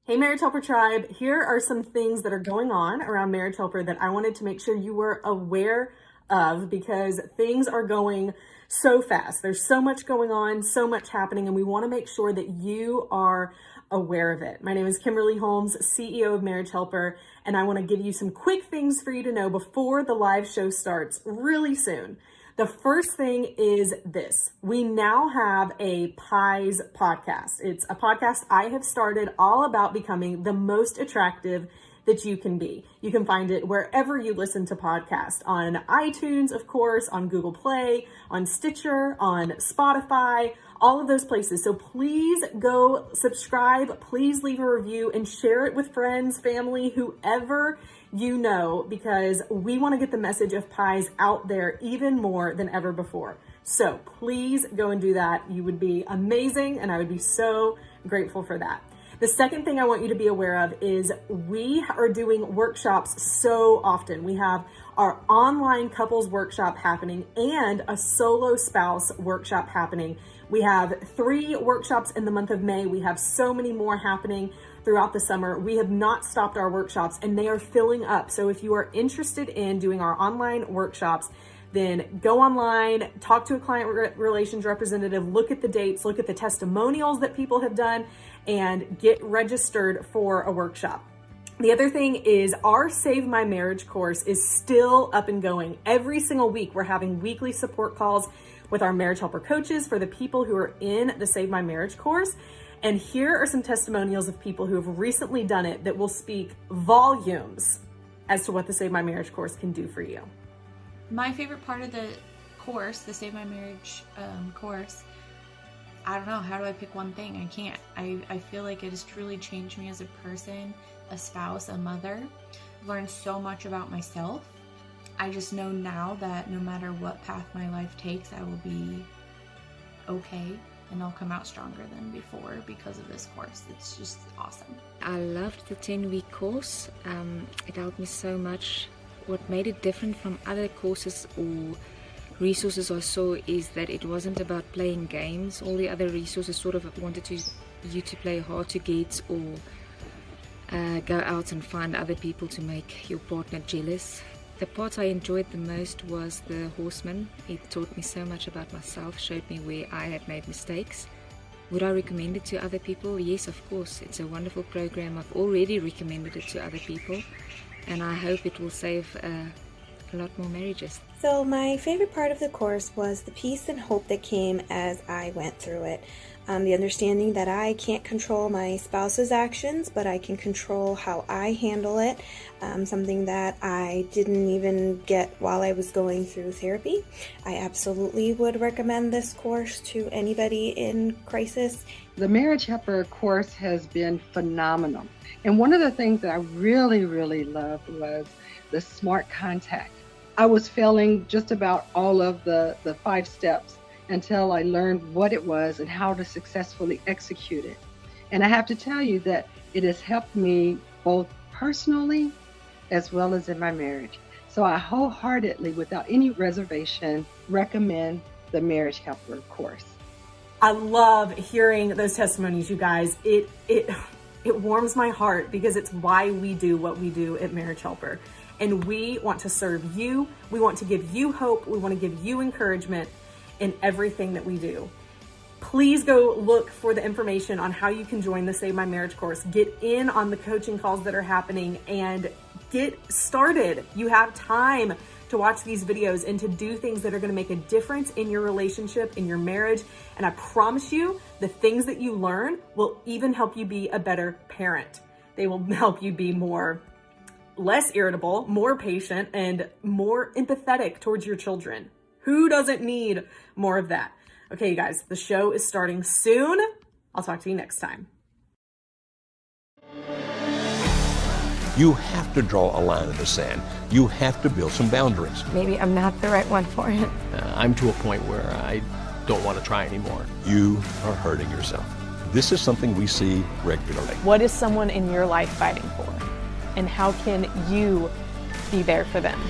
Hey Marriage Helper Tribe, here are some things that are going on around Marriage Helper that I wanted to make sure you were aware of because things are going so fast. There's so much going on, so much happening, and we want to make sure that you are aware of it. My name is Kimberly Holmes, CEO of Marriage Helper, and I want to give you some quick things for you to know before the live show starts really soon. The first thing is this. We now have a Pies podcast. It's a podcast I have started all about becoming the most attractive that you can be. You can find it wherever you listen to podcasts, on iTunes, of course, on Google Play, on Stitcher, on Spotify, all of those places. So please go subscribe, please leave a review and share it with friends, family, whoever you know, because we want to get the message of Pies out there even more than ever before. So please go and do that. You would be amazing, and I would be so grateful for that. The second thing I want you to be aware of is we are doing workshops so often. We have our online couples workshop happening and a solo spouse workshop happening. We have 3 workshops in the month of May. We have so many more happening throughout the summer. We have not stopped our workshops and they are filling up. So if you are interested in doing our online workshops, then go online, talk to a client relations representative, look at the dates, look at the testimonials that people have done, and get registered for a workshop. The other thing is our Save My Marriage course is still up and going. Every single week, we're having weekly support calls with our Marriage Helper coaches for the people who are in the Save My Marriage course. And here are some testimonials of people who have recently done it that will speak volumes as to what the Save My Marriage course can do for you. My favorite part of the course, the Save My Marriage course, I don't know, how do I pick one thing? I can't. I feel like it has truly changed me as a person, a spouse, a mother. I've learned so much about myself. I just know now that no matter what path my life takes, I will be okay and I'll come out stronger than before because of this course. It's just awesome. I loved the 10-week course. It helped me so much. What made it different from other courses or resources I saw is that it wasn't about playing games. All the other resources sort of wanted you to play hard to get or go out and find other people to make your partner jealous. The part I enjoyed the most was the horseman. It taught me so much about myself, showed me where I had made mistakes. Would I recommend it to other people? Yes, of course. It's a wonderful program. I've already recommended it to other people, and I hope it will save a lot more marriages. So my favorite part of the course was the peace and hope that came as I went through it. The understanding that I can't control my spouse's actions, but I can control how I handle it. Something that I didn't even get while I was going through therapy. I absolutely would recommend this course to anybody in crisis. The Marriage Helper course has been phenomenal. And one of the things that I really loved was the smart contact. I was failing just about all of the 5 steps until I learned what it was and how to successfully execute it. And I have to tell you that it has helped me both personally as well as in my marriage. So I wholeheartedly, without any reservation, recommend the Marriage Helper course. I love hearing those testimonies, you guys. It warms my heart because it's why we do what we do at Marriage Helper. And we want to serve you. We want to give you hope. We want to give you encouragement in everything that we do. Please go look for the information on how you can join the Save My Marriage course. Get in on the coaching calls that are happening and get started. You have time to watch these videos and to do things that are going to make a difference in your relationship, in your marriage. And I promise you, the things that you learn will even help you be a better parent. They will help you be less irritable, more patient, and more empathetic towards your children. Who doesn't need more of that? Okay, you guys, the show is starting soon. I'll talk to you next time. You have to draw a line in the sand. You have to build some boundaries. Maybe I'm not the right one for it. I'm to a point where I don't want to try anymore. You are hurting yourself. This is something we see regularly. What is someone in your life fighting for? And how can you be there for them?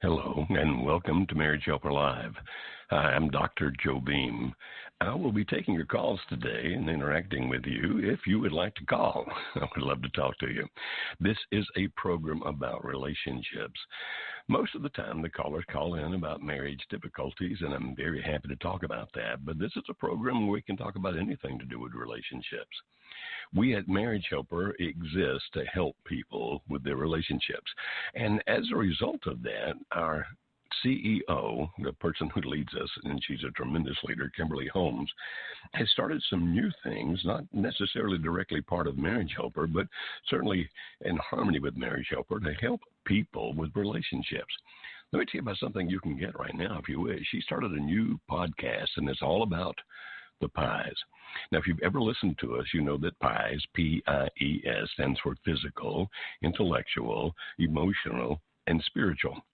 Hello, and welcome to Marriage Helper Live. I'm Dr. Joe Beam. I will be taking your calls today and interacting with you if you would like to call. I would love to talk to you. This is a program about relationships. Most of the time, the callers call in about marriage difficulties, and I'm very happy to talk about that. But this is a program where we can talk about anything to do with relationships. We at Marriage Helper exist to help people with their relationships. And as a result of that, our CEO, the person who leads us, and she's a tremendous leader, Kimberly Holmes, has started some new things, not necessarily directly part of Marriage Helper, but certainly in harmony with Marriage Helper to help people with relationships. Let me tell you about something you can get right now if you wish. She started a new podcast, and it's all about the pies. Now, if you've ever listened to us, you know that PIES, P-I-E-S, stands for physical, intellectual, emotional, and spiritual.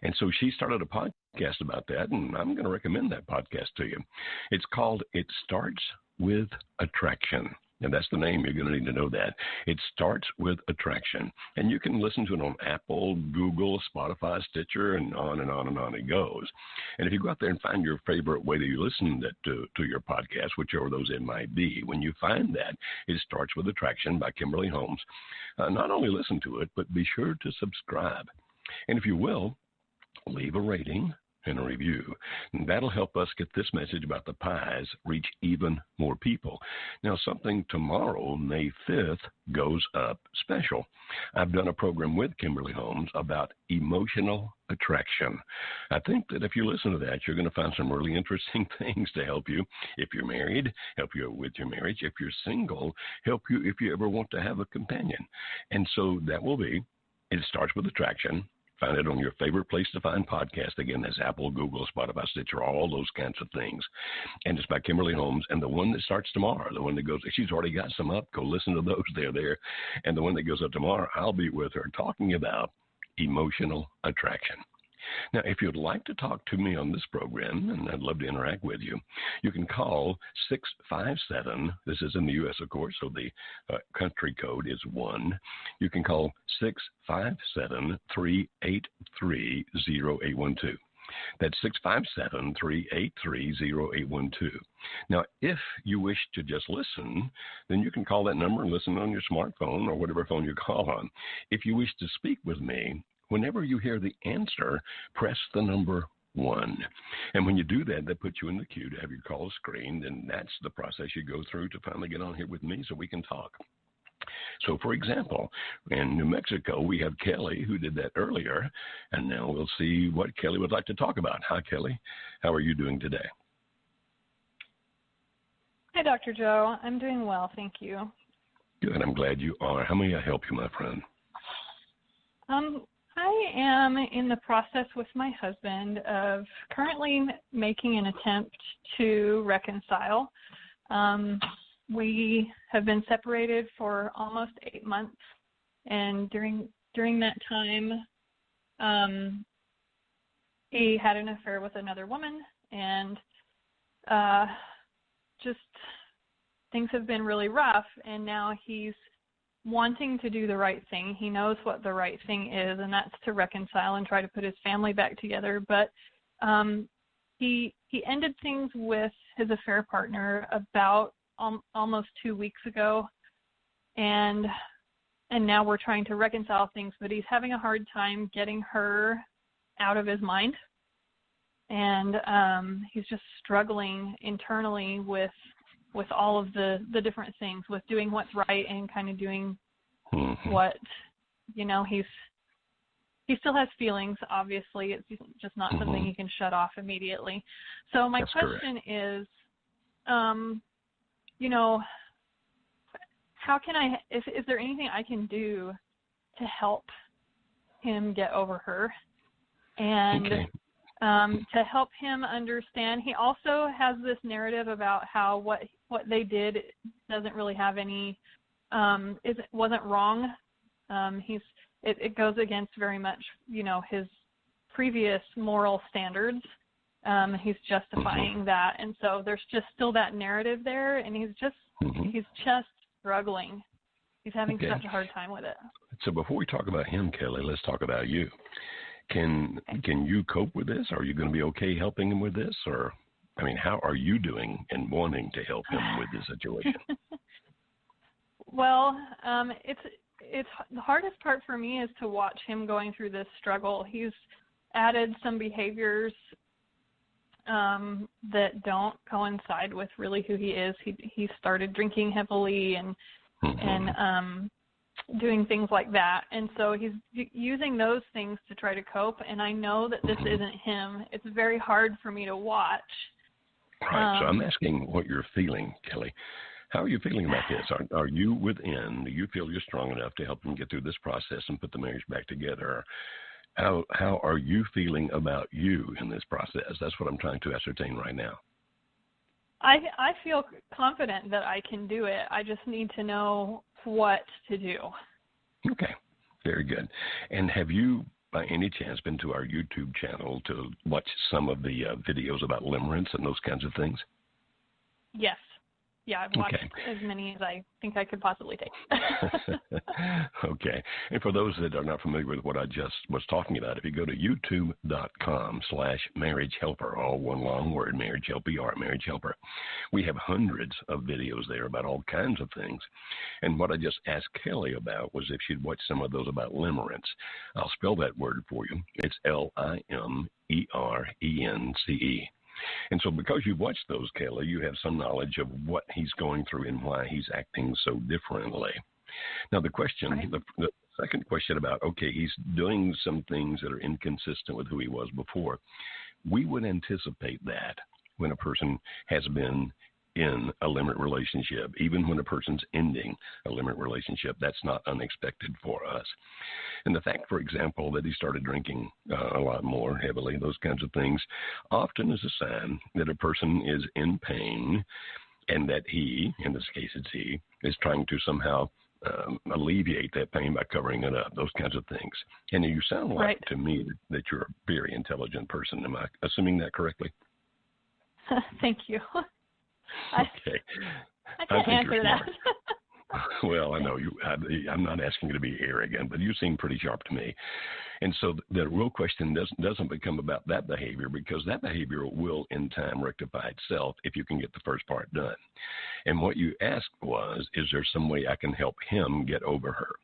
And so she started a podcast about that, and I'm going to recommend that podcast to you. It's called It Starts With Attraction. And that's the name. You're going to need to know that. It Starts With Attraction. And you can listen to it on Apple, Google, Spotify, Stitcher, and on and on and on it goes. And if you go out there and find your favorite way that you listen to your podcast, whichever those it might be, when you find that, It Starts With Attraction by Kimberly Holmes, not only listen to it, but be sure to subscribe. And if you will, leave a rating and a review. And that'll help us get this message about the pies reach even more people. Now, something tomorrow, May 5th, goes up special. I've done a program with Kimberly Holmes about emotional attraction. I think that if you listen to that, you're going to find some really interesting things to help you if you're married, help you with your marriage. If you're single, help you if you ever want to have a companion. And so that will be, It Starts With Attraction. Find it on your favorite place to find podcasts. Again, that's Apple, Google, Spotify, Stitcher, all those kinds of things. And it's by Kimberly Holmes. And the one that starts tomorrow, the one that goes, she's already got some up. Go listen to those. They're there. And the one that goes up tomorrow, I'll be with her talking about emotional attraction. Now, if you'd like to talk to me on this program, and I'd love to interact with you, you can call 657, this is in the U.S., of course, so the country code is 1. You can call 657-383-0812. That's 657-383-0812. Now, if you wish to just listen, then you can call that number and listen on your smartphone or whatever phone you call on. If you wish to speak with me, whenever you hear the answer, press the number 1. And when you do that, that puts you in the queue to have your call screened, and that's the process you go through to finally get on here with me so we can talk. So, for example, in New Mexico, we have Kelly, who did that earlier, and now we'll see what Kelly would like to talk about. Hi, Kelly. How are you doing today? Hi, Dr. Joe. I'm doing well, thank you. Good. I'm glad you are. How may I help you, my friend? I am in the process with my husband of currently making an attempt to reconcile. We have been separated for almost 8 months, and during that time, he had an affair with another woman, and just things have been really rough, and now he's wanting to do the right thing. He knows what the right thing is, and that's to reconcile and try to put his family back together. But he ended things with his affair partner about almost 2 weeks ago, and now we're trying to reconcile things. But he's having a hard time getting her out of his mind, and he's just struggling internally with all of the different things, with doing what's right and kind of doing what, he still has feelings, obviously. It's just not something he can shut off immediately. So my question is, how can is there anything I can do to help him get over her? And to help him understand, he also has this narrative about how what they did doesn't really have any, wasn't wrong. It goes against very much, his previous moral standards. He's justifying that, and so there's just still that narrative there, and he's just struggling. He's having such a hard time with it. So before we talk about him, Kelly, let's talk about you. Can you cope with this? Are you going to be okay helping him with this? Or, I mean, how are you doing in wanting to help him with this situation? Well, it's the hardest part for me is to watch him going through this struggle. He's added some behaviors that don't coincide with really who he is. He started drinking heavily and doing things like that. And so he's using those things to try to cope. And I know that this isn't him. It's very hard for me to watch. Right. So I'm asking what you're feeling, Kelly. How are you feeling about this? Are you within? Do you feel you're strong enough to help him get through this process and put the marriage back together? How are you feeling about you in this process? That's what I'm trying to ascertain right now. I feel confident that I can do it. I just need to know what to do. Okay, very good. And have you, by any chance, been to our YouTube channel to watch some of the videos about limerence and those kinds of things? Yes. Yeah, I've watched as many as I think I could possibly take. Okay. And for those that are not familiar with what I just was talking about, if you go to youtube.com/marriagehelper, all one long word, marriage helper, marriage helper, we have hundreds of videos there about all kinds of things. And what I just asked Kelly about was if she'd watch some of those about limerence. I'll spell that word for you. It's LIMERENCE. And so because you've watched those, Kelly, you have some knowledge of what he's going through and why he's acting so differently. Now, the question, the second question about, okay, he's doing some things that are inconsistent with who he was before. We would anticipate that when a person has been in a limit relationship, even when a person's ending a limit relationship, that's not unexpected for us. And the fact, for example, that he started drinking a lot more heavily, those kinds of things, often is a sign that a person is in pain and that he, in this case it's he, is trying to somehow alleviate that pain by covering it up, those kinds of things. And you sound like to me that you're a very intelligent person. Am I assuming that correctly? Thank you. Okay. I can't answer that. Well, I know you. I'm not asking you to be arrogant, but you seem pretty sharp to me. And so the real question doesn't become about that behavior, because that behavior will in time rectify itself if you can get the first part done. And what you asked was, is there some way I can help him get over her?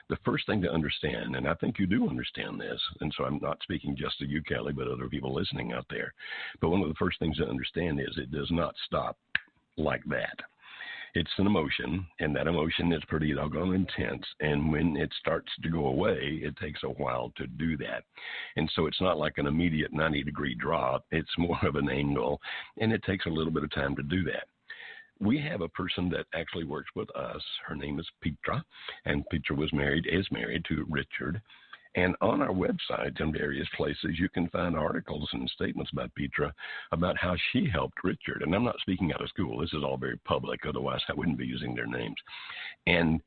The first thing to understand, and I think you do understand this, and so I'm not speaking just to you, Kelly, but other people listening out there, but one of the first things to understand is it does not stop like that. It's an emotion, and that emotion is pretty doggone intense, and when it starts to go away, it takes a while to do that. And so it's not like an immediate 90-degree drop. It's more of an angle, and it takes a little bit of time to do that. We have a person that actually works with us. Her name is Petra, and Petra is married to Richard. And on our website and various places, you can find articles and statements about Petra, about how she helped Richard. And I'm not speaking out of school. This is all very public. Otherwise, I wouldn't be using their names. And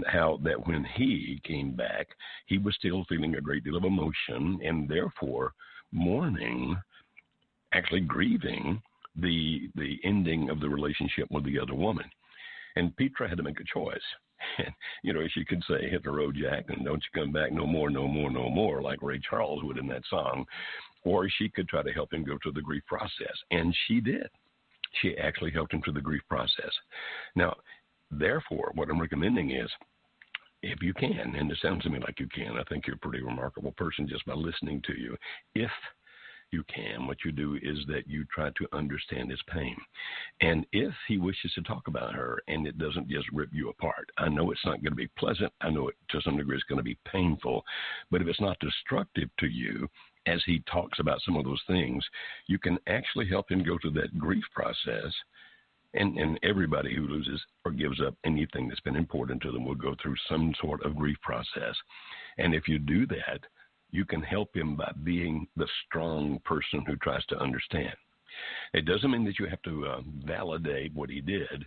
how that when he came back, he was still feeling a great deal of emotion and therefore mourning, actually grieving the ending of the relationship with the other woman. And Petra had to make a choice. And, you know, she could say, hit the road, Jack, and don't you come back no more, no more, no more, like Ray Charles would in that song. Or she could try to help him go through the grief process. And she did. She actually helped him through the grief process. Now, therefore, what I'm recommending is, if you can, and it sounds to me like you can, I think you're a pretty remarkable person just by listening to you. If you can, what you do is that you try to understand his pain. And if he wishes to talk about her and it doesn't just rip you apart, I know it's not going to be pleasant. I know it to some degree it's going to be painful. But if it's not destructive to you, as he talks about some of those things, you can actually help him go through that grief process. And everybody who loses or gives up anything that's been important to them will go through some sort of grief process. And if you do that, you can help him by being the strong person who tries to understand. It doesn't mean that you have to validate what he did.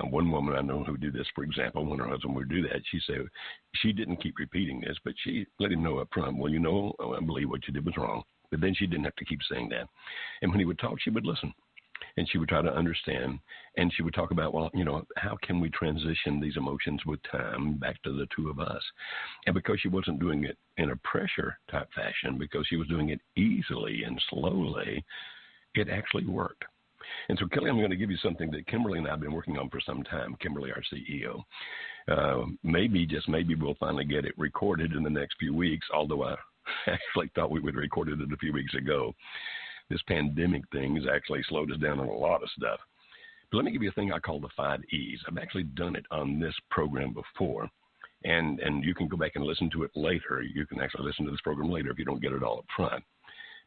One woman I know who did this, for example, when her husband would do that, she said she didn't keep repeating this, but she let him know up front, well, you know, I believe what you did was wrong. But then she didn't have to keep saying that. And when he would talk, she would listen. and she would try to understand, and she would talk about, well, how can we transition these emotions with time back to the two of us? And because she wasn't doing it in a pressure type fashion, because she was doing it easily and slowly, it actually worked. And so, Kelly, I'm going to give you something that Kimberly and I have been working on for some time. Kimberly, our CEO. Maybe, just maybe, we'll finally get it recorded in the next few weeks, although I actually thought we would have recorded it a few weeks ago. This pandemic thing has actually slowed us down on a lot of stuff. But let me give you a thing I call the 5 E's. I've actually done it on this program before, and you can go back and listen to it later. You can actually listen to this program later if you don't get it all up front.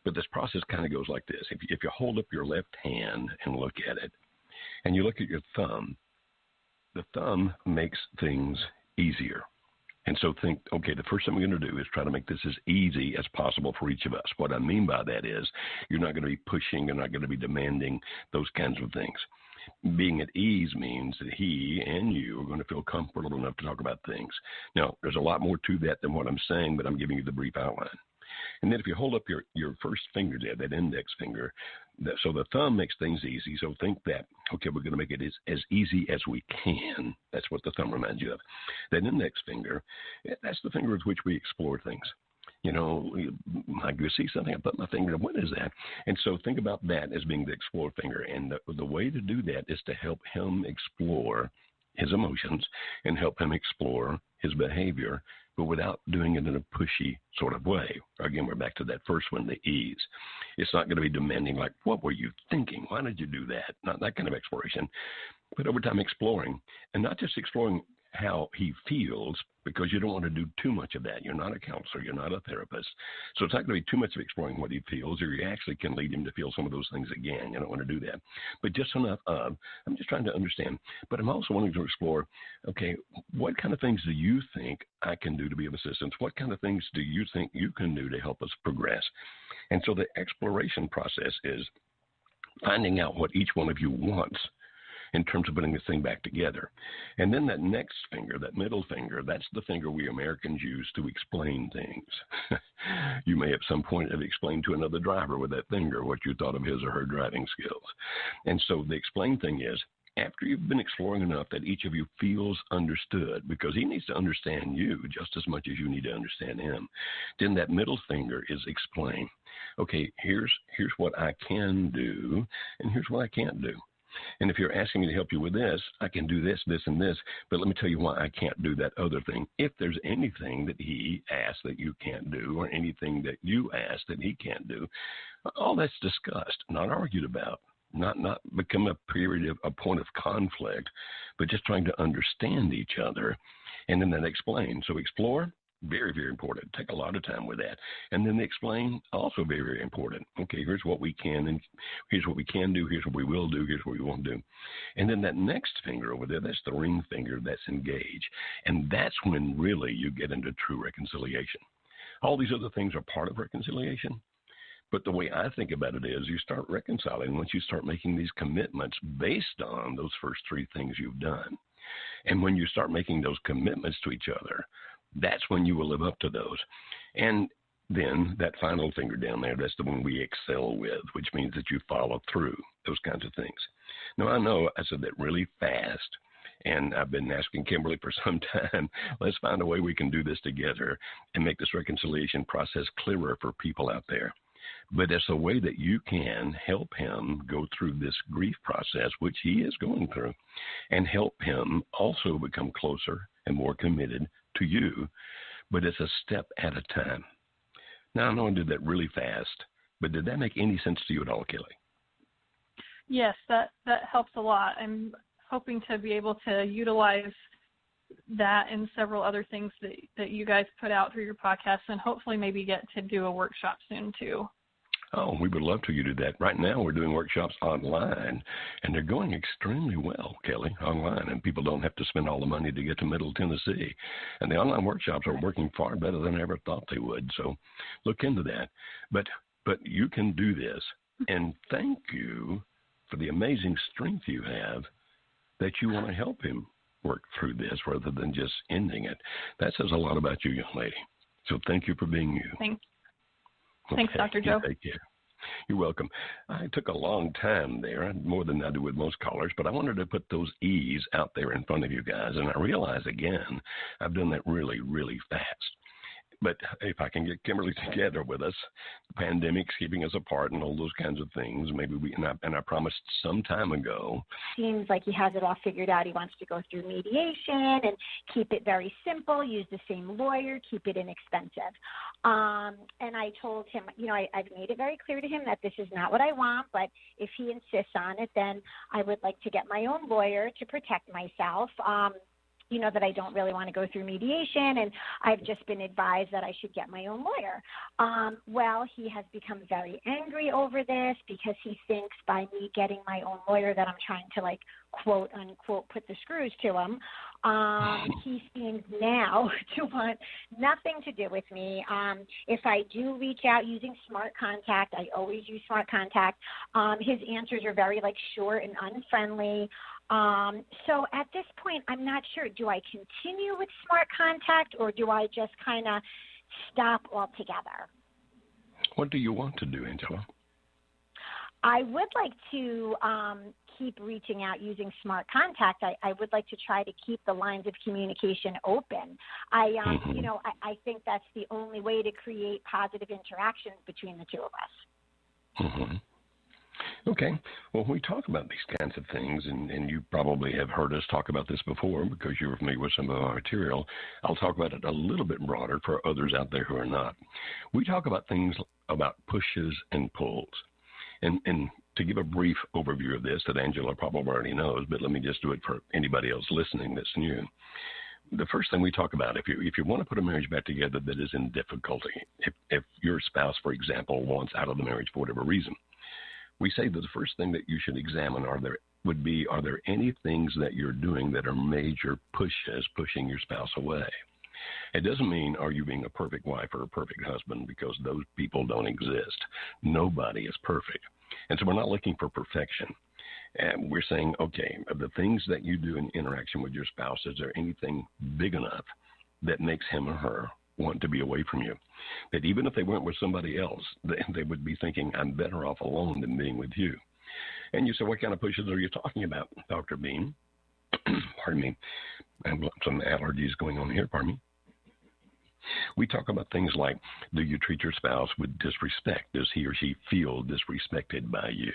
But this process kind of goes like this. If you hold up your left hand and look at it, and you look at your thumb, the thumb makes things easier. And so think, okay, the first thing we're going to do is try to make this as easy as possible for each of us. What I mean by that is you're not going to be pushing, you're not going to be demanding those kinds of things. Being at ease means that he and you are going to feel comfortable enough to talk about things. Now, there's a lot more to that than what I'm saying, but I'm giving you the brief outline. And then if you hold up your first finger there, that index finger, so the thumb makes things easy. So think that, okay, we're going to make it as easy as we can. That's what the thumb reminds you of. That index finger, that's the finger with which we explore things. I go see something, I put my finger, what is that? And so think about that as being the explore finger. And the way to do that is to help him explore his emotions and help him explore his behavior, but without doing it in a pushy sort of way. Again, we're back to that first one, the ease. It's not going to be demanding like, what were you thinking? Why did you do that? Not that kind of exploration, but over time exploring, and not just exploring how he feels, because you don't want to do too much of that. You're not a counselor. You're not a therapist. So it's not going to be too much of exploring what he feels, or you actually can lead him to feel some of those things again. You don't want to do that. But just enough of, I'm just trying to understand. But I'm also wanting to explore, okay, what kind of things do you think I can do to be of assistance? What kind of things do you think you can do to help us progress? And so the exploration process is finding out what each one of you wants in terms of putting this thing back together. And then that next finger, that middle finger, that's the finger we Americans use to explain things. You may at some point have explained to another driver with that finger what you thought of his or her driving skills. And so the explain thing is, after you've been exploring enough that each of you feels understood, because he needs to understand you just as much as you need to understand him, then that middle finger is explain. Okay, here's what I can do, and here's what I can't do. And if you're asking me to help you with this, I can do this, this, and this, but let me tell you why I can't do that other thing. If there's anything that he asks that you can't do, or anything that you ask that he can't do, all that's discussed, not argued about, not become a point of conflict, but just trying to understand each other, and then explain. So explore, very, very important. Take a lot of time with that. And then explain, also very, very important. Okay, here's what we can, and here's what we can do, here's what we will do, here's what we won't do. And then that next finger over there, that's the ring finger, that's engage. And that's when really you get into true reconciliation. All these other things are part of reconciliation. But the way I think about it is you start reconciling once you start making these commitments based on those first 3 things you've done. And when you start making those commitments to each other, that's when you will live up to those. And then that final finger down there, that's the one we excel with, which means that you follow through those kinds of things. Now, I know I said that really fast, and I've been asking Kimberly for some time, let's find a way we can do this together and make this reconciliation process clearer for people out there. But it's a way that you can help him go through this grief process, which he is going through, and help him also become closer and more committed to you. But it's a step at a time. Now, I know I did that really fast, but did that make any sense to you at all, Kelly? Yes, that helps a lot. I'm hoping to be able to utilize that and several other things that you guys put out through your podcast, and hopefully maybe get to do a workshop soon too. Oh, we would love for you to do that. Right now we're doing workshops online, and they're going extremely well, Kelly, online, and people don't have to spend all the money to get to Middle Tennessee. And the online workshops are working far better than I ever thought they would, so look into that. But you can do this, and thank you for the amazing strength you have that you want to help him work through this rather than just ending it. That says a lot about you, young lady. So thank you for being you. Thanks, Dr. Joe. Take care. You're welcome. I took a long time there, more than I do with most callers, but I wanted to put those E's out there in front of you guys, and I realize, again, I've done that really, really fast. But if I can get Kimberly together with us, the pandemic's keeping us apart and all those kinds of things, maybe and I promised some time ago. Seems like he has it all figured out. He wants to go through mediation and keep it very simple, use the same lawyer, keep it inexpensive. And I told him, I've made it very clear to him that this is not what I want, but if he insists on it, then I would like to get my own lawyer to protect myself. That I don't really want to go through mediation, and I've just been advised that I should get my own lawyer. Well, he has become very angry over this because he thinks by me getting my own lawyer that I'm trying to, like, quote, unquote, put the screws to him. He seems now to want nothing to do with me. If I do reach out using Smart Contact, I always use Smart Contact. His answers are very, short and unfriendly. So at this point, I'm not sure. Do I continue with Smart Contact, or do I just kind of stop altogether? What do you want to do, Angela? I would like to keep reaching out using Smart Contact. I would like to try to keep the lines of communication open. I think that's the only way to create positive interactions between the two of us. Mm-hmm. Okay. Well, we talk about these kinds of things, and you probably have heard us talk about this before because you're familiar with some of our material. I'll talk about it a little bit broader for others out there who are not. We talk about things about pushes and pulls. And to give a brief overview of this that Angela probably already knows, but let me just do it for anybody else listening that's new. The first thing we talk about, if you want to put a marriage back together that is in difficulty, if your spouse, for example, wants out of the marriage for whatever reason, we say that the first thing that you should examine are there any things that you're doing that are major pushes, pushing your spouse away? It doesn't mean are you being a perfect wife or a perfect husband, because those people don't exist. Nobody is perfect. And so we're not looking for perfection. And we're saying, okay, of the things that you do in interaction with your spouse, is there anything big enough that makes him or her want to be away from you? That even if they went with somebody else, they would be thinking, I'm better off alone than being with you. And you say, what kind of pushes are you talking about, Dr. Beam? Pardon me. I have some allergies going on here. Pardon me. We talk about things like, do you treat your spouse with disrespect? Does he or she feel disrespected by you?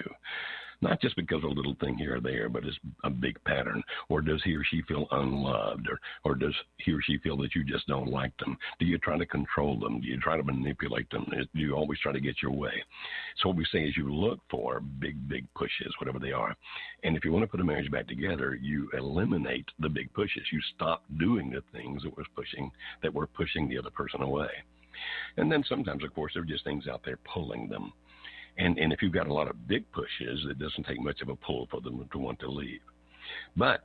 Not just because of a little thing here or there, but it's a big pattern. Or does he or she feel unloved? Or does he or she feel that you just don't like them? Do you try to control them? Do you try to manipulate them? Do you always try to get your way? So what we say is you look for big pushes, whatever they are. And if you want to put a marriage back together, you eliminate the big pushes. You stop doing the things that were pushing the other person away. And then sometimes, of course, there are just things out there pulling them. And if you've got a lot of big pushes, it doesn't take much of a pull for them to want to leave. But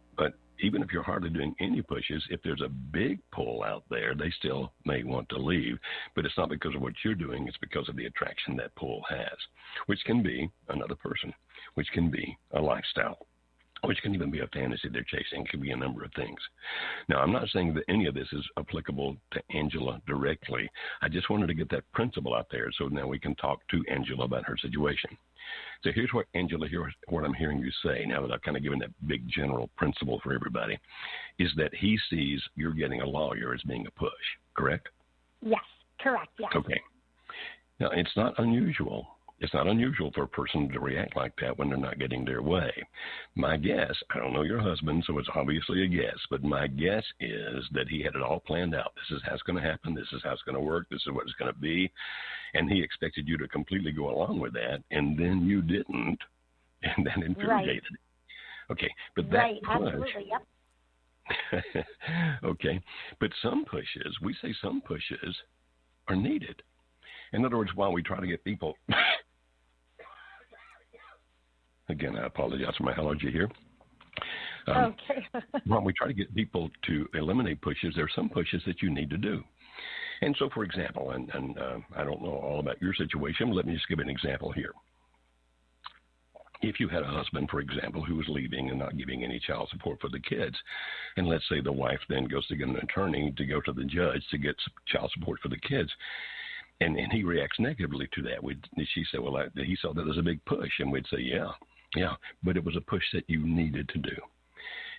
even if you're hardly doing any pushes, if there's a big pull out there, they still may want to leave. But it's not because of what you're doing. It's because of the attraction that pull has, which can be another person, which can be a lifestyle, which can even be a fantasy they're chasing. It could be a number of things. Now, I'm not saying that any of this is applicable to Angela directly. I just wanted to get that principle out there so now we can talk to Angela about her situation. So here's what, Angela, what I'm hearing you say, now that I've kind of given that big general principle for everybody, is that he sees you're getting a lawyer as being a push, correct? Yes, correct, yes. Okay. Now, it's not unusual. It's not unusual for a person to react like that when they're not getting their way. My guess, I don't know your husband, so it's obviously a guess, but my guess is that he had it all planned out. This is how it's going to happen. This is how it's going to work. This is what it's going to be. And he expected you to completely go along with that, and then you didn't, and that infuriated him. Okay, but that right, push. Absolutely, yep. Okay, but some pushes, we say some pushes are needed. In other words, while we try to get people... Again, I apologize for my allergy here. Okay. While we try to get people to eliminate pushes, there are some pushes that you need to do. And so, for example, and I don't know all about your situation, but let me just give an example here. If you had a husband, for example, who was leaving and not giving any child support for the kids, and let's say the wife then goes to get an attorney to go to the judge to get child support for the kids, And he reacts negatively to that. She said, well, he saw that as a big push. And we'd say, yeah, but it was a push that you needed to do.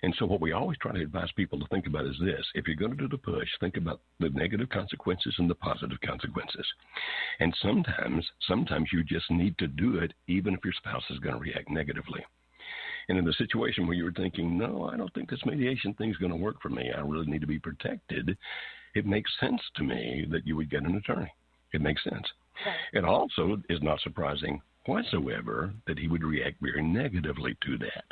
And so what we always try to advise people to think about is this. If you're going to do the push, think about the negative consequences and the positive consequences. And sometimes you just need to do it even if your spouse is going to react negatively. And in the situation where you were thinking, no, I don't think this mediation thing's going to work for me, I really need to be protected, it makes sense to me that you would get an attorney. It makes sense. Right. It also is not surprising whatsoever that he would react very negatively to that.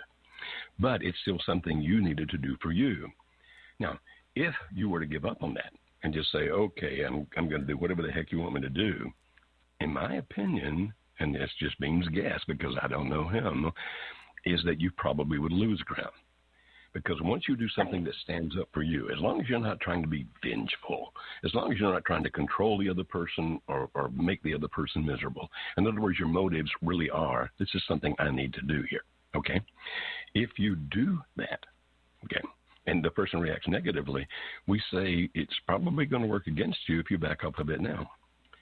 But it's still something you needed to do for you. Now, if you were to give up on that and just say, okay, I'm going to do whatever the heck you want me to do, in my opinion, and it's just Beam's guess because I don't know him, is that you probably would lose ground. Because once you do something that stands up for you, as long as you're not trying to be vengeful, as long as you're not trying to control the other person or make the other person miserable, in other words, your motives really are, this is something I need to do here, okay? If you do that, okay, and the person reacts negatively, we say it's probably going to work against you if you back up a bit now.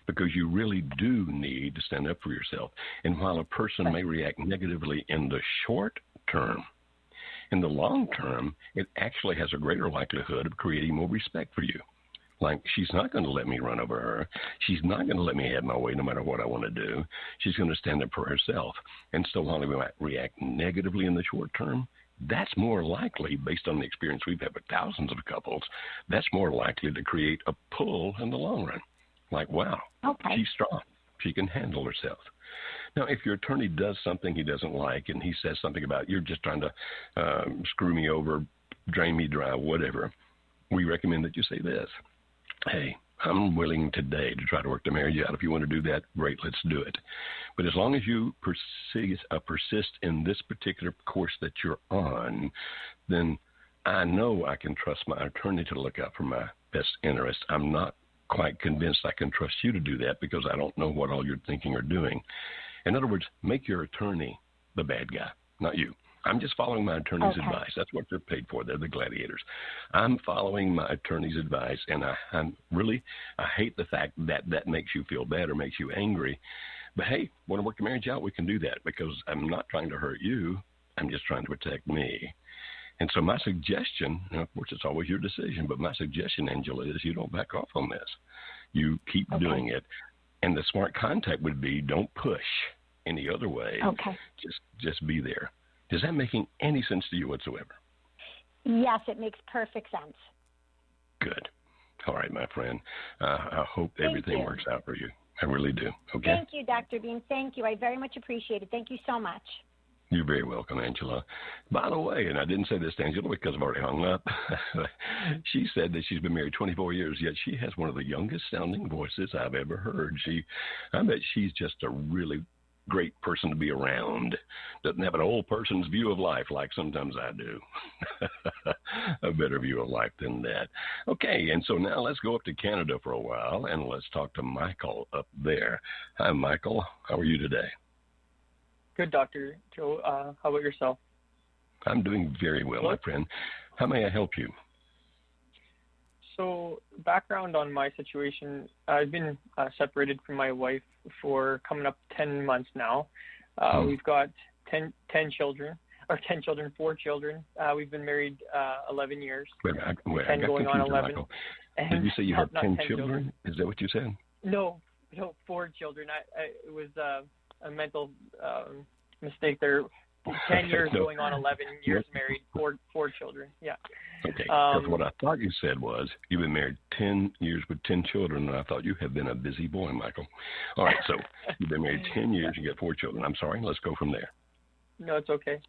Because you really do need to stand up for yourself. And while a person may react negatively in the short term, in the long term, it actually has a greater likelihood of creating more respect for you. Like, she's not going to let me run over her. She's not going to let me have my way no matter what I want to do. She's going to stand up for herself. And so while we might react negatively in the short term, that's more likely, based on the experience we've had with thousands of couples, that's more likely to create a pull in the long run. Like, wow, she's strong. She can handle herself. Now, if your attorney does something he doesn't like and he says something about you're just trying to screw me over, drain me dry, whatever, we recommend that you say this. Hey, I'm willing today to try to work the marriage out. If you want to do that, great, let's do it. But as long as you persist in this particular course that you're on, then I know I can trust my attorney to look out for my best interest. I'm not quite convinced I can trust you to do that because I don't know what all you're thinking or doing. In other words, make your attorney the bad guy, not you. I'm just following my attorney's advice. That's what they're paid for. They're the gladiators. I'm following my attorney's advice, and I hate the fact that that makes you feel bad or makes you angry. But, hey, want to work the marriage out? We can do that because I'm not trying to hurt you. I'm just trying to protect me. And so my suggestion, and of course it's always your decision, but my suggestion, Angela, is you don't back off on this. You keep doing it. And the smart contact would be don't push any other way. Just be there. Is that making any sense to you whatsoever? Yes, it makes perfect sense. Good. All right, my friend. I hope everything works out for you. I really do. Okay? Thank you, Dr. Beam. Thank you. I very much appreciate it. Thank you so much. You're very welcome, Angela. By the way, and I didn't say this to Angela because I've already hung up, she said that she's been married 24 years, yet she has one of the youngest sounding voices I've ever heard. I bet she's just a really great person to be around. Doesn't have an old person's view of life like sometimes I do. A better view of life than that. Okay, and so now let's go up to Canada for a while, and let's talk to Michael up there. Hi, Michael. How are you today? Good, Dr. Joe. How about yourself? I'm doing very well, my friend. How may I help you? So, background on my situation, I've been separated from my wife for coming up 10 months now. We've got 10 children, 4 children. We've been married 11 years. Wait, 10 going on 11. Did you say you had 10 children? Is that what you said? No, 4 children. It was a mental mistake there. 10 years going on 11 years married, 4 children. Yeah. Okay. Because what I thought you said was you've been married 10 years with 10 children, and I thought you had been a busy boy, Michael. All right. So you've been married 10 years, you got 4 children. I'm sorry. Let's go from there. No, it's okay.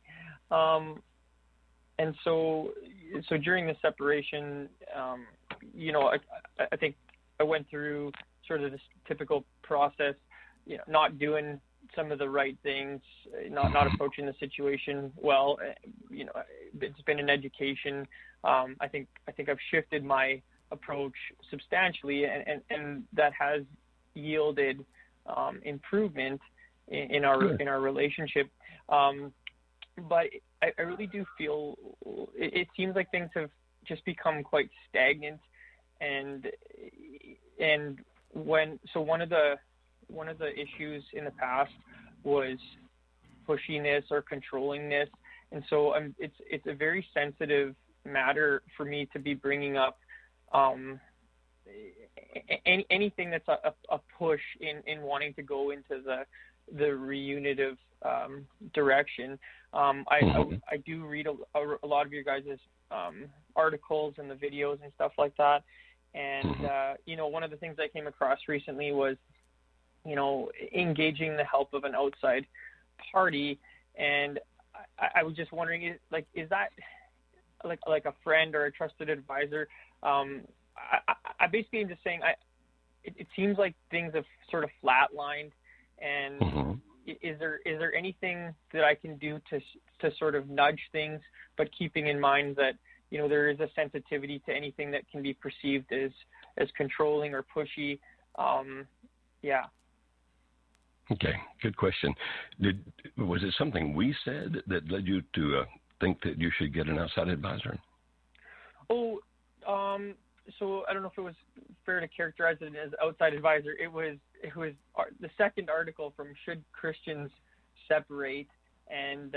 And so during the separation, I think I went through sort of this typical process, not doing some of the right things, not approaching the situation well. It's been an education. I think I've shifted my approach substantially, and that has yielded improvement in our relationship. But I really do feel it seems like things have just become quite stagnant, and one of the issues in the past was pushiness or controllingness, and so it's a very sensitive matter for me to be bringing up anything that's a push in wanting to go into the reunitive direction. I do read a lot of your guys' articles and the videos and stuff like that, and one of the things I came across recently was engaging the help of an outside party, and I was just wondering, is that like a friend or a trusted advisor? I basically am just saying it seems like things have sort of flatlined, and is there anything that I can do to sort of nudge things, but keeping in mind that there is a sensitivity to anything that can be perceived as controlling or pushy? Yeah. Okay, good question. Was it something we said that led you to think that you should get an outside advisor? So I don't know if it was fair to characterize it as outside advisor. It was the second article from Should Christians Separate, and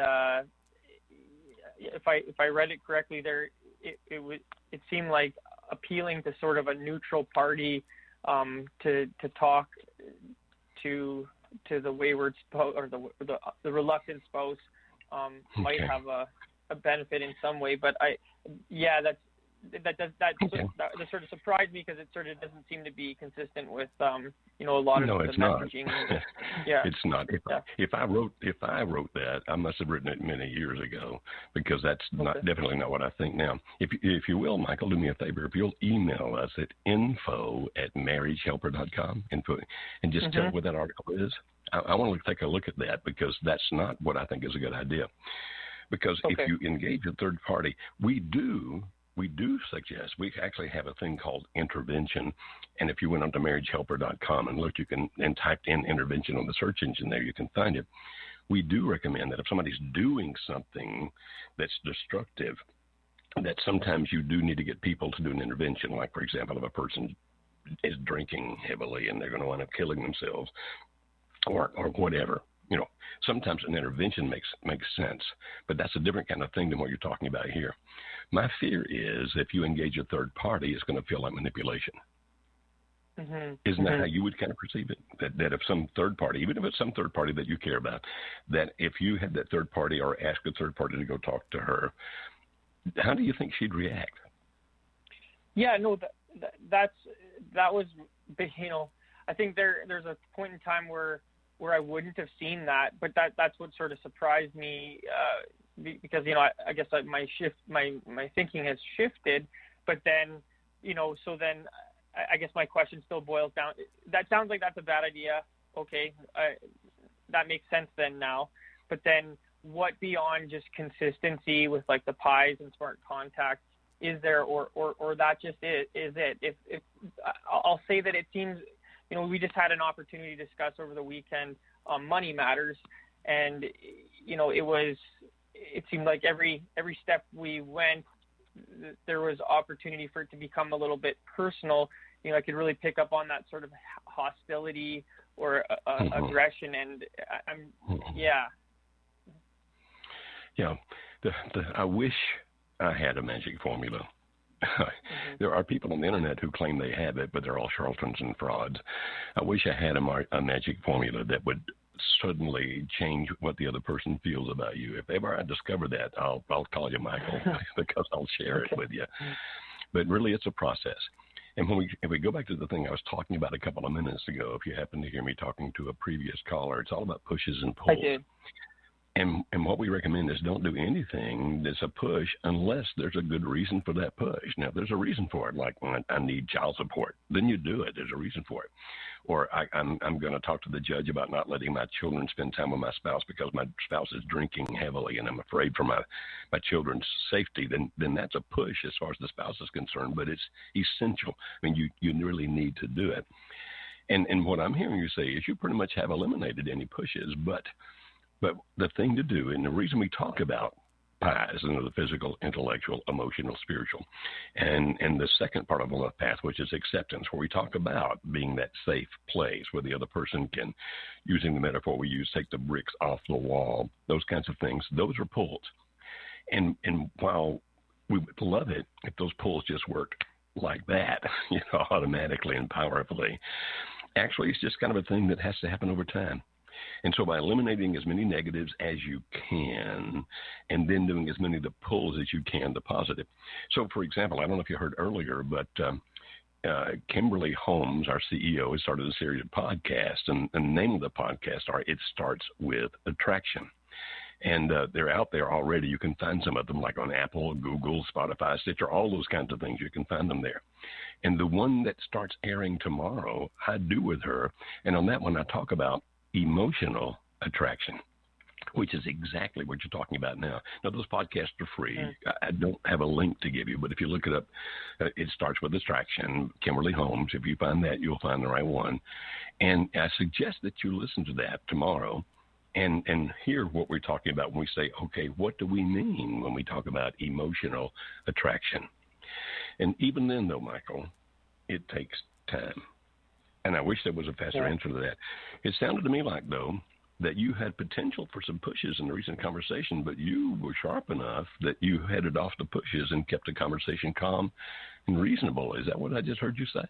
if I read it correctly, there it seemed like appealing to sort of a neutral party to talk to the wayward spouse or the reluctant spouse might have a benefit in some way. But that sort of surprised me, because it sort of doesn't seem to be consistent with a lot of the messaging. Yeah, it's not. If I wrote that, I must have written it many years ago, because that's definitely not what I think now. If you will, Michael, do me a favor. If you'll email us at info@marriagehelper.com, and just tell what that article is. I want to take a look at that, because that's not what I think is a good idea. Because if you engage a third party, we do suggest, we actually have a thing called intervention. And if you went onto marriagehelper.com and looked, and typed in intervention on the search engine there, you can find it. We do recommend that if somebody's doing something that's destructive, that sometimes you do need to get people to do an intervention. Like, for example, if a person is drinking heavily and they're going to wind up killing themselves, or whatever. Sometimes an intervention makes sense, but that's a different kind of thing than what you're talking about here. My fear is if you engage a third party, it's going to feel like manipulation. Isn't that how you would kind of perceive it? That if some third party, even if it's some third party that you care about, that if you had that third party or ask a third party to go talk to her, how do you think she'd react? Yeah, no, that was, I think there's a point in time where I wouldn't have seen that, but that's what sort of surprised me, because I guess my thinking has shifted, but then so then I guess my question still boils down. That sounds like that's a bad idea. Okay, that makes sense then now, but then what beyond just consistency with like the pies and smart contacts is there, or that just is it? If I'll say that it seems. We just had an opportunity to discuss over the weekend money matters, and it seemed like every step we went, there was opportunity for it to become a little bit personal. I could really pick up on that sort of hostility or aggression, and I wish I had a magic formula. There are people on the internet who claim they have it, but they're all charlatans and frauds. I wish I had a magic formula that would suddenly change what the other person feels about you. If ever I discover that, I'll call you, Michael, because I'll share it with you. But really, it's a process. And if we go back to the thing I was talking about a couple of minutes ago, if you happen to hear me talking to a previous caller, it's all about pushes and pulls. I did. And what we recommend is don't do anything that's a push unless there's a good reason for that push. Now, if there's a reason for it, like when I need child support, then you do it. There's a reason for it. Or I'm going to talk to the judge about not letting my children spend time with my spouse because my spouse is drinking heavily and I'm afraid for my children's safety. Then that's a push as far as the spouse is concerned, but it's essential. I mean, you really need to do it. And what I'm hearing you say is you pretty much have eliminated any pushes, but the thing to do, and the reason we talk about pies, the physical, intellectual, emotional, spiritual. And the second part of the love path, which is acceptance, where we talk about being that safe place where the other person can, using the metaphor we use, take the bricks off the wall, those kinds of things. Those are pulls. And while we would love it if those pulls just work like that, automatically and powerfully, actually it's just kind of a thing that has to happen over time. And so by eliminating as many negatives as you can and then doing as many of the pulls as you can, the positive. So, for example, I don't know if you heard earlier, but Kimberly Holmes, our CEO, has started a series of podcasts, and the name of the podcast are It Starts With Attraction. And they're out there already. You can find some of them like on Apple, Google, Spotify, Stitcher, all those kinds of things. You can find them there. And the one that starts airing tomorrow, I do with her. And on that one, I talk about emotional attraction, which is exactly what you're talking about now. Now, those podcasts are free. I don't have a link to give you, but if you look it up, It Starts With Attraction, Kimberly Holmes. If you find that, you'll find the right one. And I suggest that you listen to that tomorrow and hear what we're talking about when we say, okay, what do we mean when we talk about emotional attraction? And even then, though, Michael, it takes time. And I wish there was a faster answer to that. It sounded to me like, though, that you had potential for some pushes in the recent conversation, but you were sharp enough that you headed off the pushes and kept the conversation calm and reasonable. Is that what I just heard you say?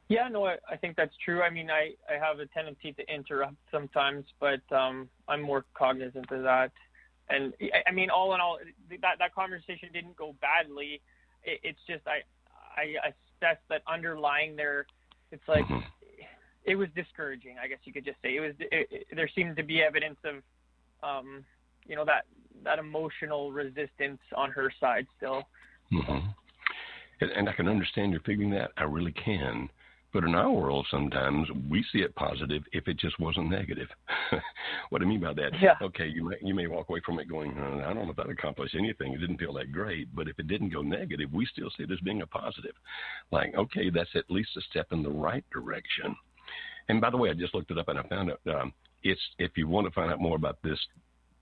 Yeah, no, I think that's true. I mean, I have a tendency to interrupt sometimes, but I'm more cognizant of that. And I mean, all in all, that conversation didn't go badly. It's just I assess that underlying there, it's like it was discouraging. I guess you could just say there seemed to be evidence of, that emotional resistance on her side still. Mm-hmm. And I can understand you're figuring that. I really can. But in our world, sometimes we see it positive if it just wasn't negative. What I mean by that, okay, you may walk away from it going, I don't know if that accomplished anything. It didn't feel that great. But if it didn't go negative, we still see it as being a positive. Like, okay, that's at least a step in the right direction. And by the way, I just looked it up and I found out if you want to find out more about this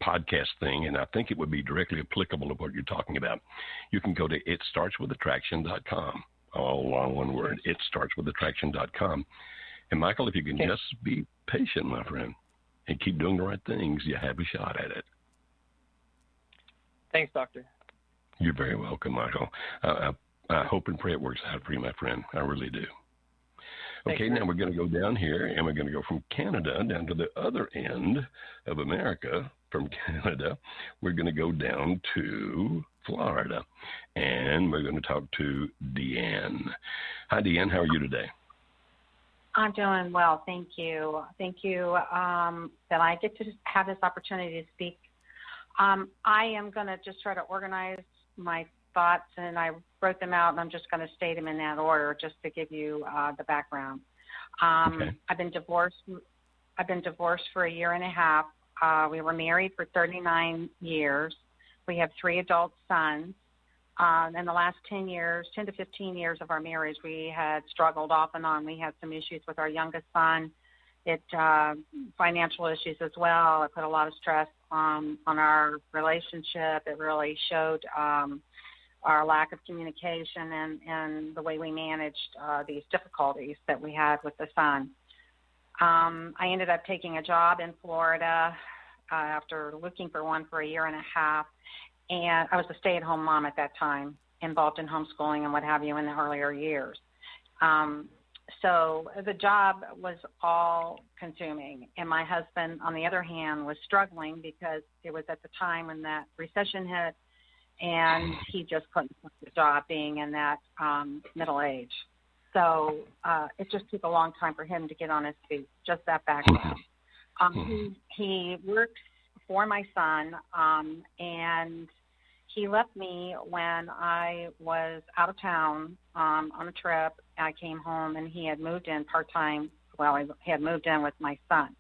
podcast thing, and I think it would be directly applicable to what you're talking about, you can go to itstartswithattraction.com. All on one word, itstartswithattraction.com. And Michael, if you can just be patient, my friend, and keep doing the right things, you have a shot at it. Thanks, Doctor. You're very welcome, Michael. I hope and pray it works out for you, my friend. I really do. Okay, now we're going to go down here, and we're going to go from Canada down to the other end of America. From Canada, we're going to go down to Florida, and we're going to talk to Deanna. Hi, Deanna. How are you today? I'm doing well, thank you. Thank you that I get to have this opportunity to speak. I am going to just try to organize my thoughts, and I wrote them out, and I'm just going to state them in that order just to give you the background. Okay. I've been divorced for a year and a half. We were married for 39 years. We have 3 adult sons. In the last 10 to 15 years of our marriage, we had struggled off and on. We had some issues with our youngest son, financial issues as well. It put a lot of stress on our relationship. It really showed our lack of communication and the way we managed these difficulties that we had with the son. I ended up taking a job in Florida after looking for one for a year and a half, and I was a stay-at-home mom at that time, involved in homeschooling and what have you in the earlier years. So the job was all-consuming, and my husband, on the other hand, was struggling because it was at the time when that recession hit, and he just couldn't quit the job being in that middle age. So it just took a long time for him to get on his feet, just that background. He works for my son, and he left me when I was out of town on a trip. I came home, and he had moved in part-time. Well, he had moved in with my son.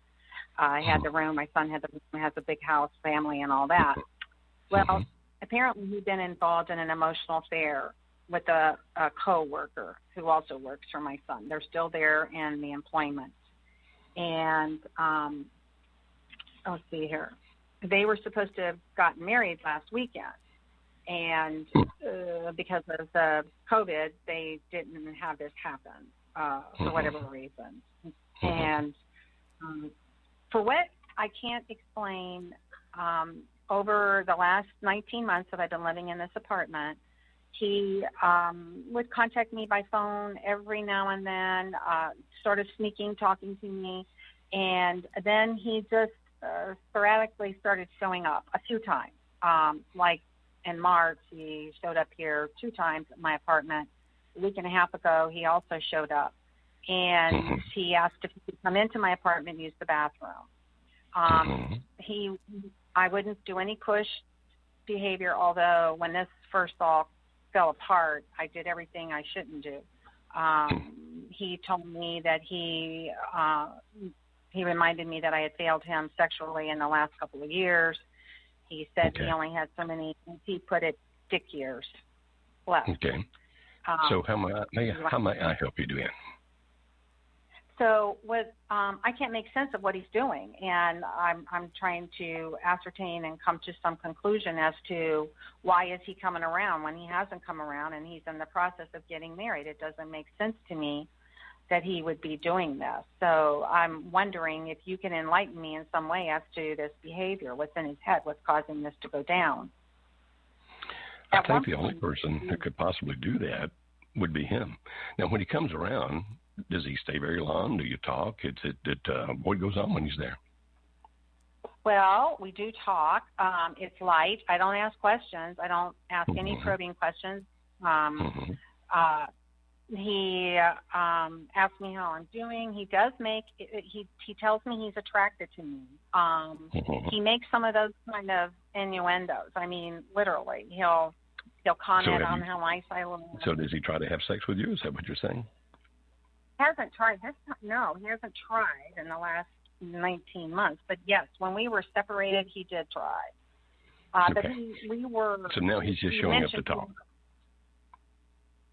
I had the room. My son has a big house, family, and all that. Well, apparently he'd been involved in an emotional affair with a co-worker who also works for my son. They're still there in the employment. And let's see here. they were supposed to have gotten married last weekend. And because of the COVID, they didn't have this happen for whatever reason. And for what I can't explain, over the last 19 months that I've been living in this apartment, he would contact me by phone every now and then, started sneaking, talking to me, and then he just sporadically started showing up a few times. Like in March, he showed up here 2 times at my apartment. A week and a half ago, he also showed up, and he asked if he could come into my apartment and use the bathroom. I wouldn't do any push behavior, although when this first all fell apart, I did everything I shouldn't do. He told me that he reminded me that I had failed him sexually in the last couple of years. He said he only had so many, he put it, dick years left. Okay. So how might I help you, Deanna? So I can't make sense of what he's doing, and I'm trying to ascertain and come to some conclusion as to why is he coming around when he hasn't come around and he's in the process of getting married. It doesn't make sense to me that he would be doing this. So I'm wondering if you can enlighten me in some way as to this behavior, what's in his head, what's causing this to go down. I think the only person who could possibly do that would be him. Now, when he comes around, does he stay very long? Do you talk? What goes on when he's there? Well, we do talk. It's light. I don't ask questions. I don't ask any probing questions. He asks me how I'm doing. He does make he tells me he's attracted to me. He makes some of those kind of innuendos. I mean, literally, he'll comment on how nice I look. So does he try to have sex with you? Is that what you're saying? Hasn't tried. No, he hasn't tried in the last 19 months. But yes, when we were separated, he did try. But we were. So now he's just showing up to talk.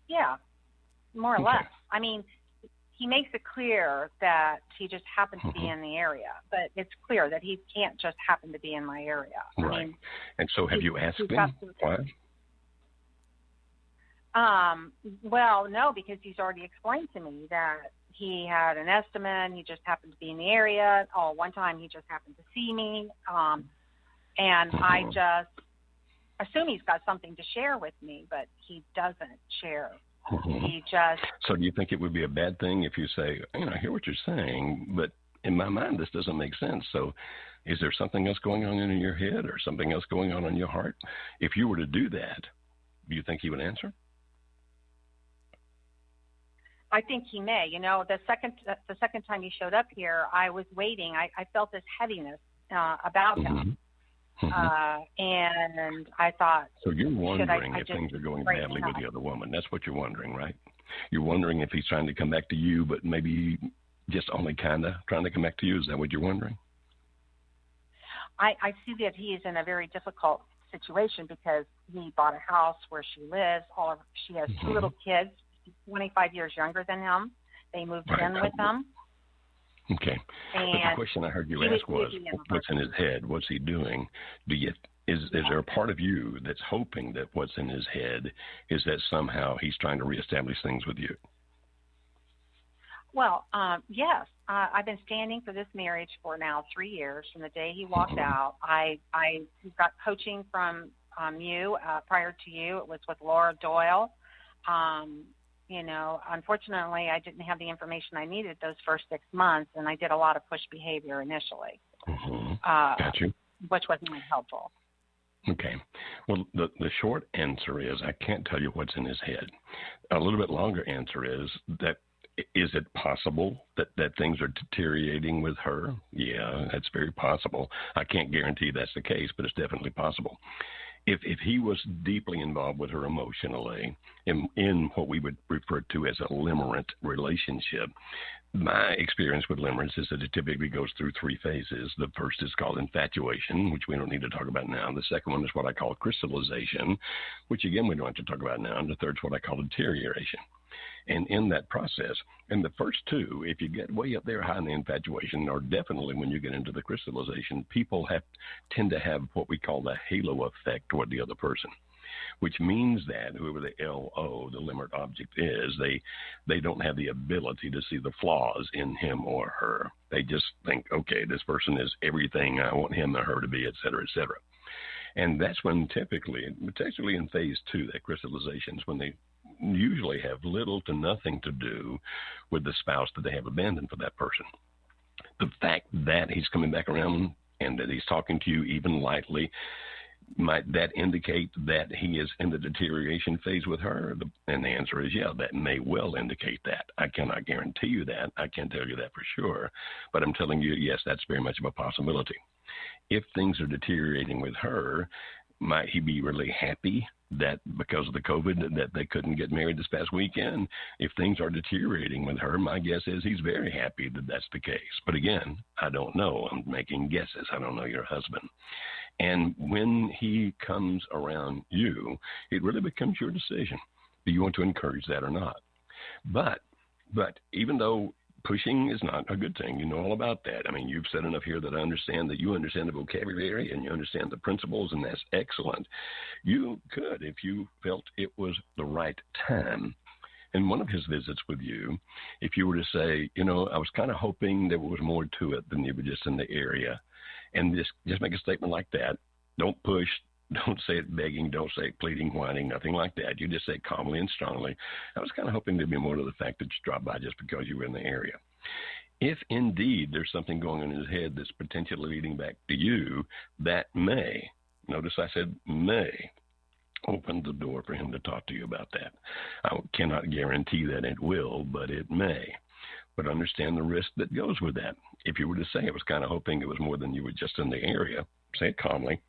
Yeah, more or less. I mean, he makes it clear that he just happens to be in the area, but it's clear that he can't just happen to be in my area. Right. I mean, and so have you asked him why? Well, no, because he's already explained to me that he had an estimate. He just happened to be in the area. One time he just happened to see me. And I just assume he's got something to share with me, but he doesn't share. He just. So do you think it would be a bad thing if you say, I hear what you're saying, but in my mind, this doesn't make sense. So is there something else going on in your head or something else going on in your heart? If you were to do that, do you think he would answer? I think he may. The second time he showed up here, I was waiting. I felt this heaviness about him, and I thought. So you're wondering if things are going badly with the other woman. That's what you're wondering, right? You're wondering if he's trying to come back to you, but maybe just only kind of trying to come back to you. Is that what you're wondering? I see that he is in a very difficult situation because he bought a house where she lives. She has 2 little kids. 25 years younger than him. They moved in with him. Okay. But the question I heard you ask was, what's in his head? What's he doing? Is there a part of you that's hoping that what's in his head is that somehow he's trying to reestablish things with you? Well, yes. I've been standing for this marriage for now 3 years. From the day he walked out, I got coaching from you. Prior to you, it was with Laura Doyle. Unfortunately, I didn't have the information I needed those first 6 months, and I did a lot of push behavior initially, Got you. Which wasn't helpful. Okay. Well, the short answer is I can't tell you what's in his head. A little bit longer answer is it possible that things are deteriorating with her? Yeah, that's very possible. I can't guarantee that's the case, but it's definitely possible. If he was deeply involved with her emotionally in what we would refer to as a limerent relationship, my experience with limerence is that it typically goes through 3 phases. The first is called infatuation, which we don't need to talk about now. The second one is what I call crystallization, which again we don't have to talk about now. And the third is what I call deterioration. And in that process, and the first two, if you get way up there high in the infatuation, or definitely when you get into the crystallization, people tend to have what we call the halo effect toward the other person, which means that whoever the LO, the limerick object, is, they don't have the ability to see the flaws in him or her. They just think, okay, this person is everything I want him or her to be, et cetera, et cetera. And that's when typically, particularly in phase two, that crystallization is when they usually have little to nothing to do with the spouse that they have abandoned for that person. The fact that he's coming back around and that he's talking to you even lightly, might that indicate that he is in the deterioration phase with her? And the answer is, yeah, that may well indicate that. I cannot guarantee you that. I can't tell you that for sure. But I'm telling you, yes, that's very much of a possibility. If things are deteriorating with her, might he be really happy that because of the COVID that they couldn't get married this past weekend? If things are deteriorating with her, my guess is he's very happy that that's the case. But again, I don't know. I'm making guesses. I don't know your husband. And when he comes around you, it really becomes your decision. Do you want to encourage that or not? But even though pushing is not a good thing, you know all about that. I mean, you've said enough here that I understand that you understand the vocabulary and you understand the principles, and that's excellent. You could, if you felt it was the right time, in one of his visits with you, if you were to say, you know, I was kind of hoping there was more to it than you were just in the area, and just make a statement like that. Don't push. Don't say it begging. Don't say it pleading, whining, nothing like that. You just say calmly and strongly, I was kind of hoping there'd be more to the fact that you dropped by just because you were in the area. If indeed there's something going on in his head that's potentially leading back to you, that may, notice I said may, open the door for him to talk to you about that. I cannot guarantee that it will, but it may. But understand the risk that goes with that. If you were to say, I was kind of hoping it was more than you were just in the area, say it calmly.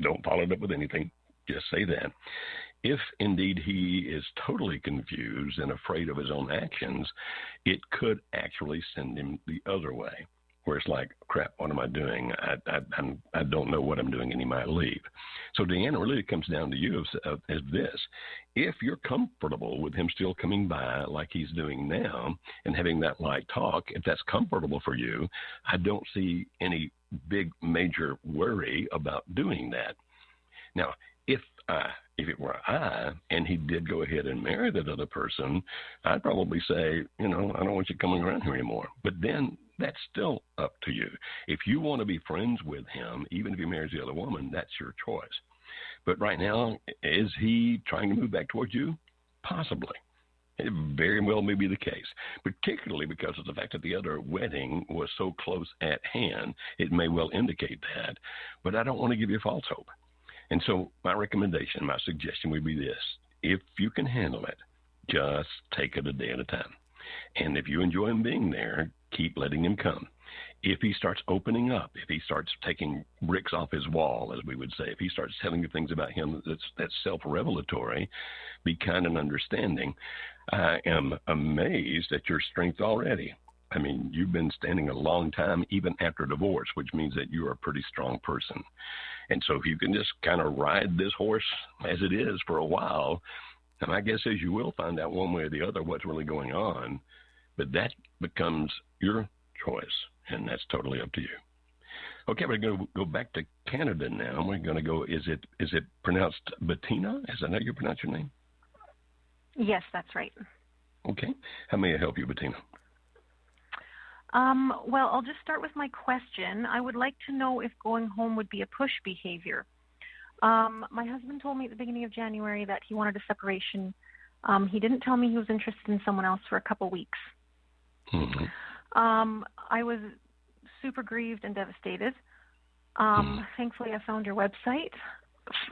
Don't follow it up with anything. Just say that. If indeed he is totally confused and afraid of his own actions, it could actually send him the other way, where it's like, crap, what am I doing? I don't know what I'm doing, and he might leave. So, Deanna, really it comes down to you as this. If you're comfortable with him still coming by like he's doing now and having that light talk, if that's comfortable for you, I don't see any big major worry about doing that. Now, if it were I and he did go ahead and marry that other person, I'd probably say, you know, I don't want you coming around here anymore. But then that's still up to you. If you want to be friends with him, even if he marries the other woman, that's your choice. But right now, is he trying to move back towards you? Possibly. It very well may be the case, particularly because of the fact that the other wedding was so close at hand. It may well indicate that, but I don't want to give you false hope. And so my recommendation, my suggestion would be this. If you can handle it, just take it a day at a time. And if you enjoy him being there, keep letting him come. If he starts opening up, if he starts taking bricks off his wall, as we would say, if he starts telling you things about him that's self-revelatory, be kind and understanding. I am amazed at your strength already. I mean, you've been standing a long time, even after divorce, which means that you're a pretty strong person. And so if you can just kind of ride this horse as it is for a while, and my guess is you will find out one way or the other what's really going on, but that becomes your choice, and that's totally up to you. Okay, we're going to go back to Canada now. We're going to go, is it pronounced Bettina? Is that how you pronounce your name? Yes, that's right. Okay. How may I help you, Bettina? Well, I'll just start with my question. I would like to know if going home would be a push behavior. My husband told me at the beginning of January that he wanted a separation. He didn't tell me he was interested in someone else for a couple weeks. Mm-hmm. I was super grieved and devastated. Thankfully, I found your website,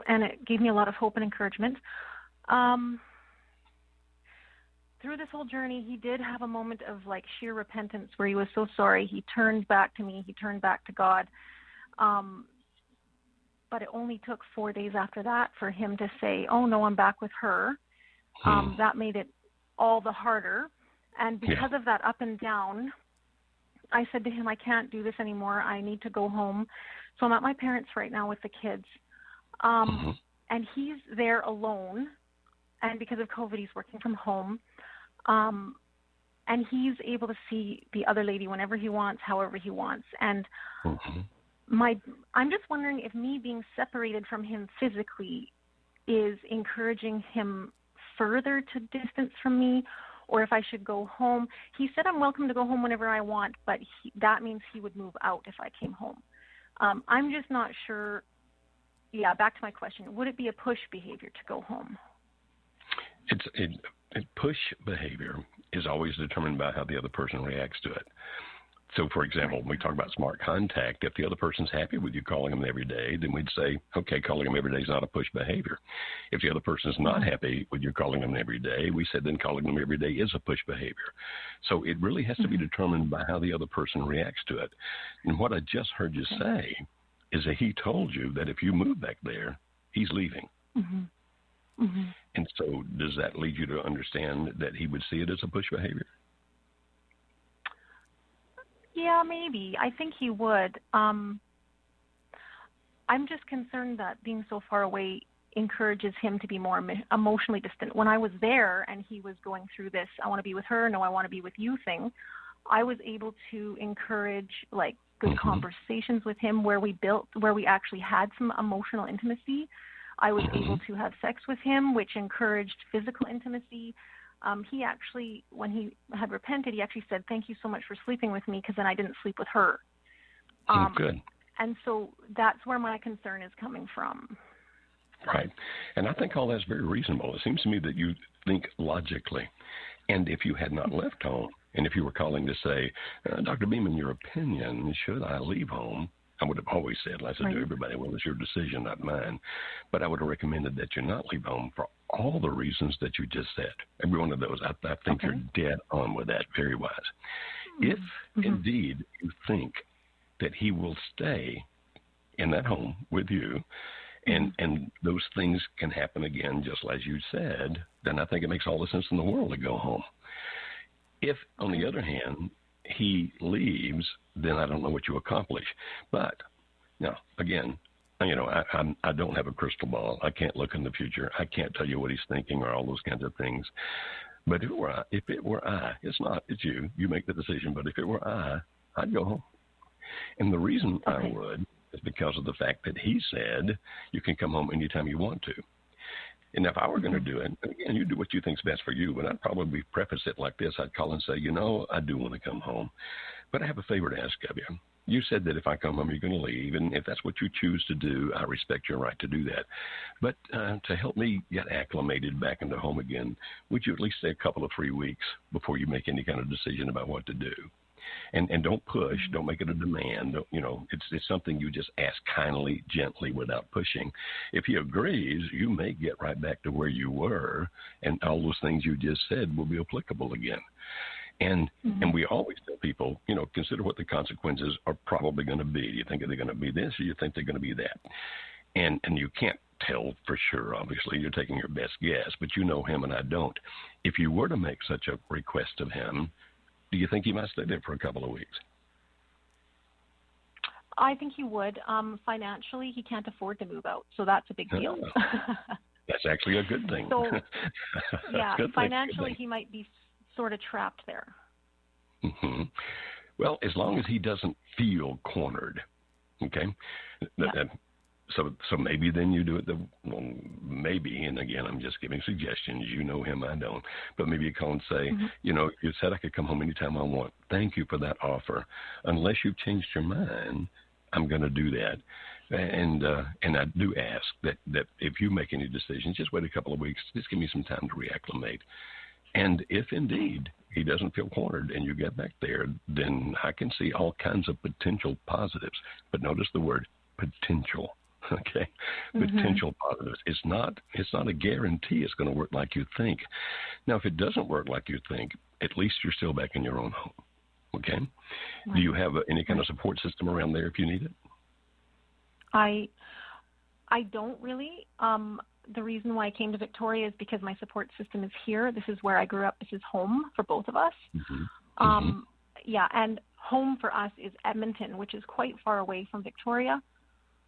and it gave me a lot of hope and encouragement. Through this whole journey, he did have a moment of like sheer repentance where he was so sorry. He turned back to me. He turned back to God. But it only took 4 days after that for him to say, oh, no, I'm back with her. That made it all the harder. And because of that up and down, I said to him, I can't do this anymore. I need to go home. So I'm at my parents' right now with the kids. And he's there alone. And because of COVID, he's working from home. And he's able to see the other lady whenever he wants, however he wants. And I'm just wondering if me being separated from him physically is encouraging him further to distance from me, or if I should go home. He said I'm welcome to go home whenever I want, but that means he would move out if I came home. I'm just not sure. Yeah, back to my question. Would it be a push behavior to go home? Push behavior is always determined by how the other person reacts to it. So, for example, when we talk about smart contact, if the other person's happy with you calling them every day, then we'd say, okay, calling them every day is not a push behavior. If the other person is not happy with you calling them every day, we said then calling them every day is a push behavior. So it really has to be determined by how the other person reacts to it. And what I just heard you say is that he told you that if you move back there, he's leaving. And so does that lead you to understand that he would see it as a push behavior? Yeah, maybe. I think he would. I'm just concerned that being so far away encourages him to be more emotionally distant. When I was there and he was going through this, I want to be with her, no, I want to be with you thing, I was able to encourage like good conversations with him where we actually had some emotional intimacy. I was able to have sex with him, which encouraged physical intimacy. He actually, when he had repented, he actually said, thank you so much for sleeping with me, because then I didn't sleep with her. Good. And so that's where my concern is coming from. Right. And I think all that's very reasonable. It seems to me that you think logically. And if you had not left home, and if you were calling to say, Dr. Beam, in your opinion, should I leave home? I would have always said, like I said to everybody, well, it's your decision, not mine. But I would have recommended that you not leave home for all the reasons that you just said. Every one of those, I think you're dead on with that, very wise. If indeed you think that he will stay in that home with you, and those things can happen again, just as you said, then I think it makes all the sense in the world to go home. If, on the other hand, he leaves, then I don't know what you accomplish. But, now, again, I don't have a crystal ball. I can't look in the future. I can't tell you what he's thinking or all those kinds of things. But if it were I, it's you. You make the decision. But if it were I, I'd go home. And the reason I would is because of the fact that he said you can come home anytime you want to. And if I were going to do it, again, you do what you think's best for you, but I'd probably preface it like this. I'd call and say, I do want to come home, but I have a favor to ask of you. You said that if I come home, you're going to leave, and if that's what you choose to do, I respect your right to do that. But to help me get acclimated back into home again, would you at least say a couple of 3 weeks before you make any kind of decision about what to do? And don't push. Don't make it a demand. It's something you just ask kindly, gently, without pushing. If he agrees, you may get right back to where you were, and all those things you just said will be applicable again. And we always tell people, consider what the consequences are probably going to be. Do you think they're going to be this, or you think they're going to be that? And you can't tell for sure, obviously. You're taking your best guess, but you know him and I don't. If you were to make such a request of him, do you think he might stay there for a couple of weeks? I think he would. Financially, he can't afford to move out, so that's a big deal. That's actually a good thing. So, yeah, financially, he might be sort of trapped there. Well, as long as he doesn't feel cornered, okay? So maybe then you do it maybe, and again, I'm just giving suggestions. You know him, I don't. But maybe you call and say, you said I could come home anytime I want. Thank you for that offer. Unless you've changed your mind, I'm going to do that. And I do ask that if you make any decisions, just wait a couple of weeks. Just give me some time to reacclimate. And if indeed he doesn't feel cornered and you get back there, then I can see all kinds of potential positives. But notice the word potential. Okay, potential positives. It's not a guarantee it's going to work like you think. Now, if it doesn't work like you think, at least you're still back in your own home. Okay. Right. Do you have any kind of support system around there if you need it? I don't really. The reason why I came to Victoria is because my support system is here. This is where I grew up. This is home for both of us. Yeah, and home for us is Edmonton, which is quite far away from Victoria.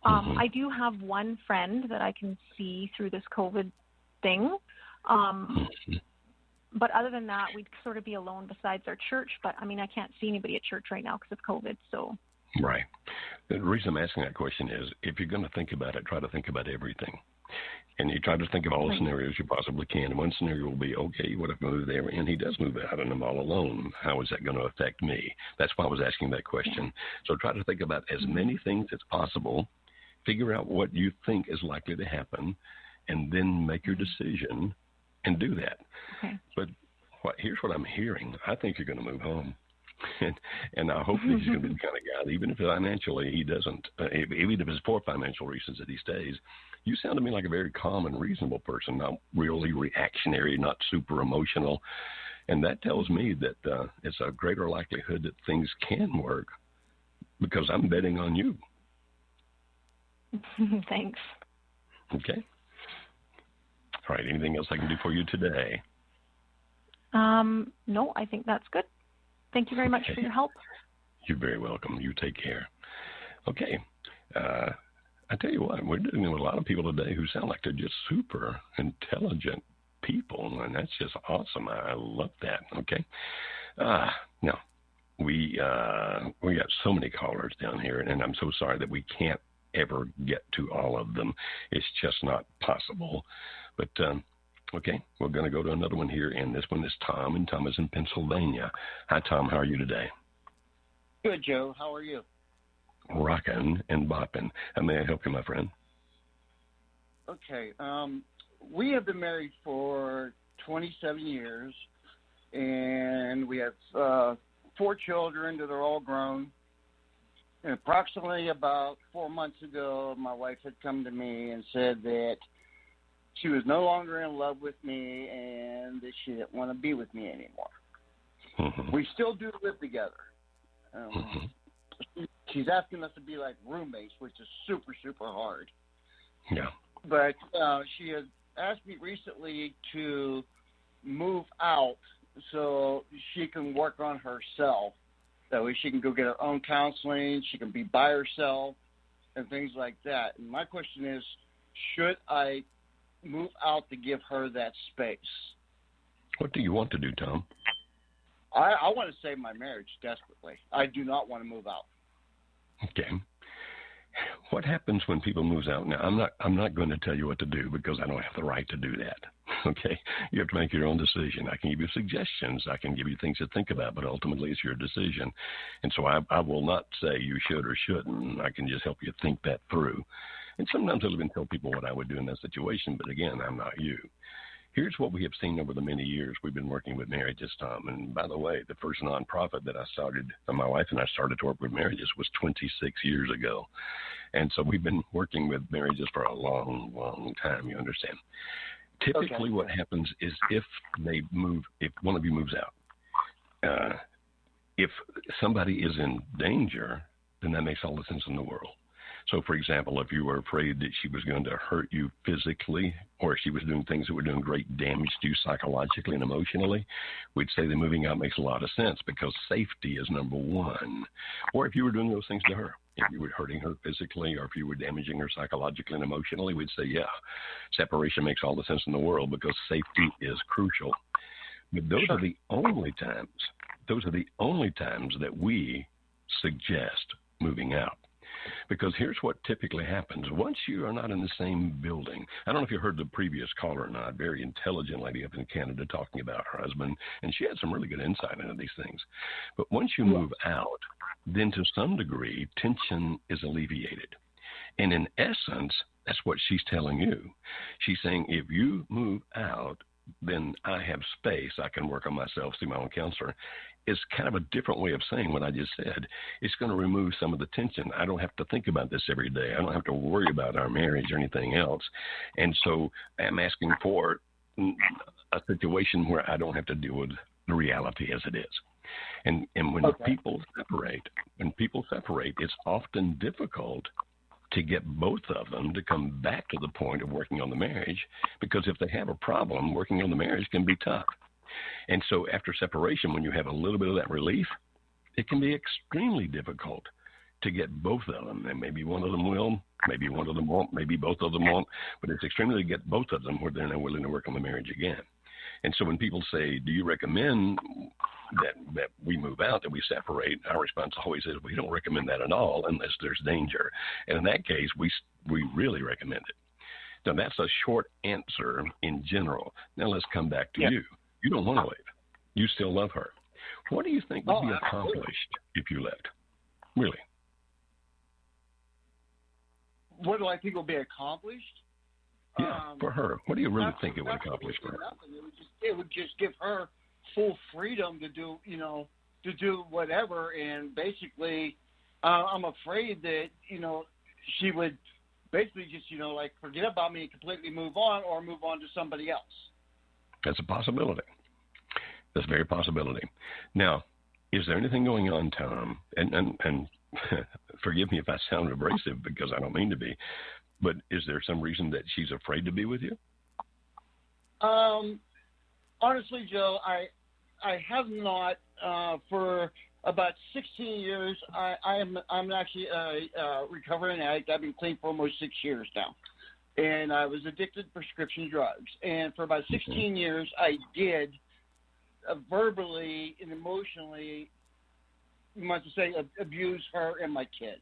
I do have one friend that I can see through this COVID thing. But other than that, we'd sort of be alone besides our church. But, I mean, I can't see anybody at church right now because of COVID, so. Right. The reason I'm asking that question is if you're going to think about it, try to think about everything. And you try to think of all the scenarios you possibly can. One scenario will be, okay, what if I move there and he does move out and I'm all alone? How is that going to affect me? That's why I was asking that question. So try to think about as many things as possible, figure out what you think is likely to happen, and then make your decision and do that. Okay. But here's what I'm hearing. I think you're going to move home. And I hope that he's going to be the kind of guy that even if financially he doesn't, even if it's for financial reasons that he stays, you sound to me like a very calm and reasonable person, not really reactionary, not super emotional. And that tells me that it's a greater likelihood that things can work because I'm betting on you. Thanks. Okay. All right. Anything else I can do for you today? No, I think that's good. Thank you very much for your help. You're very welcome. You take care. Okay. I tell you what, we're dealing with a lot of people today who sound like they're just super intelligent people, and that's just awesome. I love that. Okay. Now, we got so many callers down here, and I'm so sorry that we can't ever get to all of them. It's just not possible. But okay, we're going to go to another one here, and this one is Tom, and Tom is in Pennsylvania. Hi, Tom. How are you today? Good, Joe. How are you? Rockin' and bopping. How may I help you, my friend? Okay. We have been married for 27 years, and we have 4 children that are all grown. And approximately about 4 months ago, my wife had come to me and said that she was no longer in love with me and that she didn't want to be with me anymore. Mm-hmm. We still do live together. She's asking us to be like roommates, which is super, super hard. Yeah. But she has asked me recently to move out so she can work on herself. That way she can go get her own counseling, she can be by herself, and things like that. And my question is, should I move out to give her that space? What do you want to do, Tom? I want to save my marriage desperately. I do not want to move out. Okay. What happens when people moves out? Now, I'm not going to tell you what to do because I don't have the right to do that. Okay? You have to make your own decision. I can give you suggestions. I can give you things to think about, but ultimately it's your decision. And so I will not say you should or shouldn't. I can just help you think that through. And sometimes I'll even tell people what I would do in that situation, but again, I'm not you. Here's what we have seen over the many years we've been working with marriages, Tom. And by the way, the first nonprofit that I started, my wife and I started to work with marriages was 26 years ago. And so we've been working with marriages for a long, long time, you understand. Typically what happens is if one of you moves out, if somebody is in danger, then that makes all the sense in the world. So, for example, if you were afraid that she was going to hurt you physically or she was doing things that were doing great damage to you psychologically and emotionally, we'd say that moving out makes a lot of sense because safety is number one. Or if you were doing those things to her, if you were hurting her physically or if you were damaging her psychologically and emotionally, we'd say, yeah, separation makes all the sense in the world because safety is crucial. But those are the only times that we suggest moving out. Because here's what typically happens. Once you are not in the same building, I don't know if you heard the previous caller or not, very intelligent lady up in Canada talking about her husband, and she had some really good insight into these things. But once you move out, then to some degree, tension is alleviated. And in essence, that's what she's telling you. She's saying, if you move out, then I have space. I can work on myself, see my own counselor. It's kind of a different way of saying what I just said. It's going to remove some of the tension. I don't have to think about this every day. I don't have to worry about our marriage or anything else. And so I'm asking for a situation where I don't have to deal with the reality as it is. And when people separate, it's often difficult to get both of them to come back to the point of working on the marriage, because if they have a problem, working on the marriage can be tough. And so after separation, when you have a little bit of that relief, it can be extremely difficult to get both of them. And maybe one of them will, maybe one of them won't, maybe both of them won't, but it's extremely to get both of them where they're not willing to work on the marriage again. And so when people say, do you recommend that we move out, that we separate, our response always is, we don't recommend that at all unless there's danger. And in that case, we really recommend it. Now, that's a short answer in general. Now, let's come back to you. You don't want to leave. You still love her. What do you think would be accomplished if you left? Really? What do I think will be accomplished? Yeah, for her. What do you really think it would accomplish for her? It would just give her full freedom to do, to do whatever. And basically, I'm afraid that, she would basically just, like forget about me and completely move on, or move on to somebody else. That's a possibility. That's a very possibility. Now, is there anything going on, Tom? And forgive me if I sound abrasive, because I don't mean to be, but is there some reason that she's afraid to be with you? Honestly, Joe, I have not for about 16 years. I'm actually a recovering addict. I've been clean for almost 6 years now, and I was addicted to prescription drugs. And for about 16 years, I did verbally and emotionally, you might say, abuse her and my kids.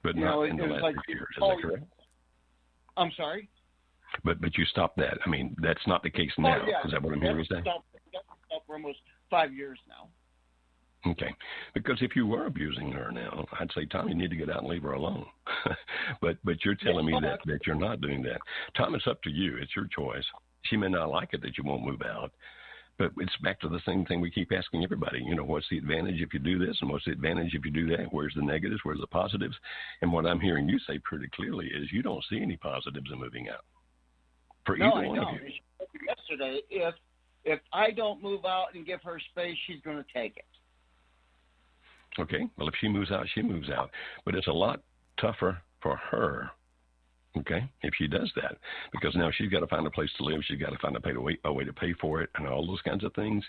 But not in the last 6 years, is that correct? I'm sorry? But you stopped that. I mean, that's not the case now. Is that what I'm hearing you say? Stopped for almost 5 years now. Okay. Because if you were abusing her now, I'd say, Tom, you need to get out and leave her alone. but you're telling me that you're not doing that. Tom, it's up to you. It's your choice. She may not like it that you won't move out. But it's back to the same thing we keep asking everybody. What's the advantage if you do this, and what's the advantage if you do that? Where's the negatives? Where's the positives? And what I'm hearing you say pretty clearly is you don't see any positives in moving out. For either one of you. Yesterday, if I don't move out and give her space, she's going to take it. Okay. Well, if she moves out, she moves out. But it's a lot tougher for her. Okay, if she does that, because now she's got to find a place to live, she's got to find a way to pay for it, and all those kinds of things,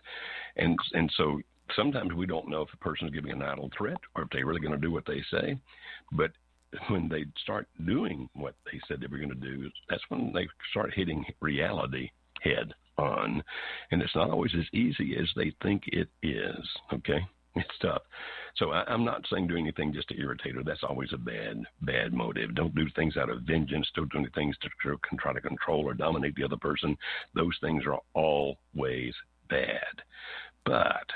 and so sometimes we don't know if the person is giving an idle threat or if they're really going to do what they say, but when they start doing what they said they were going to do, that's when they start hitting reality head on, and it's not always as easy as they think it is. Okay. It's tough. So I'm not saying do anything just to irritate her. That's always a bad motive. Don't do things out of vengeance. Don't do things to try to control or dominate the other person. Those things are always bad. But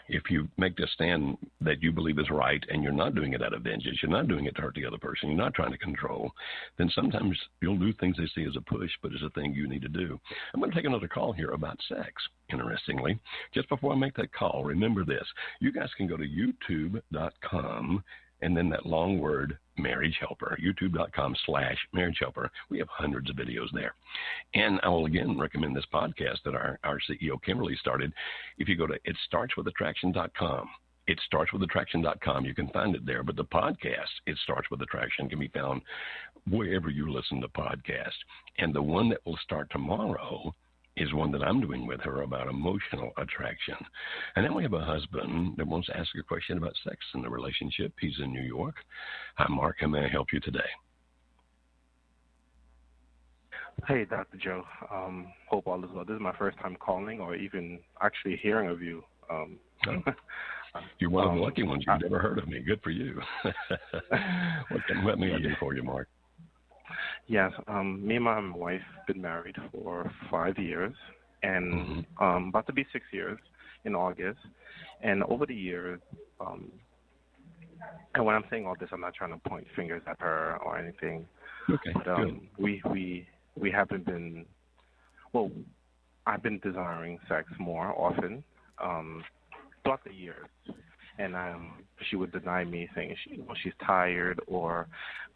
if you make the stand that you believe is right and you're not doing it out of vengeance, you're not doing it to hurt the other person, you're not trying to control, then sometimes you'll do things they see as a push, but it's a thing you need to do. I'm going to take another call here about sex, interestingly. Just before I make that call, remember this. You guys can go to youtube.com and then that long word, Marriage Helper, youtube.com/Marriage Helper. We have hundreds of videos there. And I will again recommend this podcast that our CEO Kimberly started. If you go to itstartswithattraction.com, itstartswithattraction.com, you can find it there. But the podcast, It Starts With Attraction, can be found wherever you listen to podcasts. And the one that will start tomorrow is one that I'm doing with her about emotional attraction. And then we have a husband that wants to ask a question about sex in the relationship. He's in New York. Hi, Mark. How may I help you today? Hey, Dr. Joe. Hope all is well. This is my first time calling or even actually hearing of you. You're one of the lucky ones. You've never heard of me. Good for you. What may I do for you, Mark? Yes, me and my wife been married for 5 years, and about to be 6 years in August. And over the years, and when I'm saying all this, I'm not trying to point fingers at her or anything. Okay. But we haven't been. Well, I've been desiring sex more often throughout the years. And she would deny me, saying she's tired, or,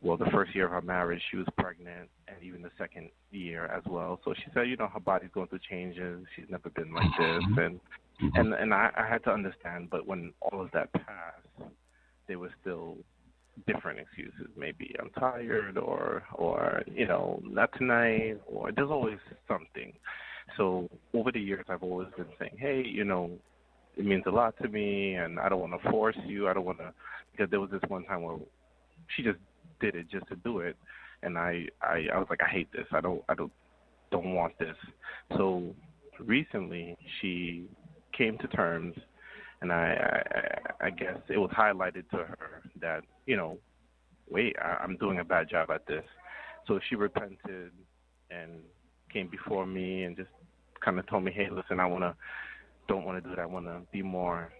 well, the first year of our marriage she was pregnant, and even the second year as well. So she said, her body's going through changes. She's never been like this, and I had to understand. But when all of that passed, there were still different excuses. Maybe I'm tired, or not tonight, or there's always something. So over the years, I've always been saying, hey, it means a lot to me, and I don't want to force you. I don't want to, because there was this one time where she just did it just to do it, and I was like, I hate this. I don't don't want this. So recently she came to terms, and I guess it was highlighted to her that, wait, I'm doing a bad job at this. So she repented and came before me and just kind of told me, hey, listen, don't want to do that. I want to be more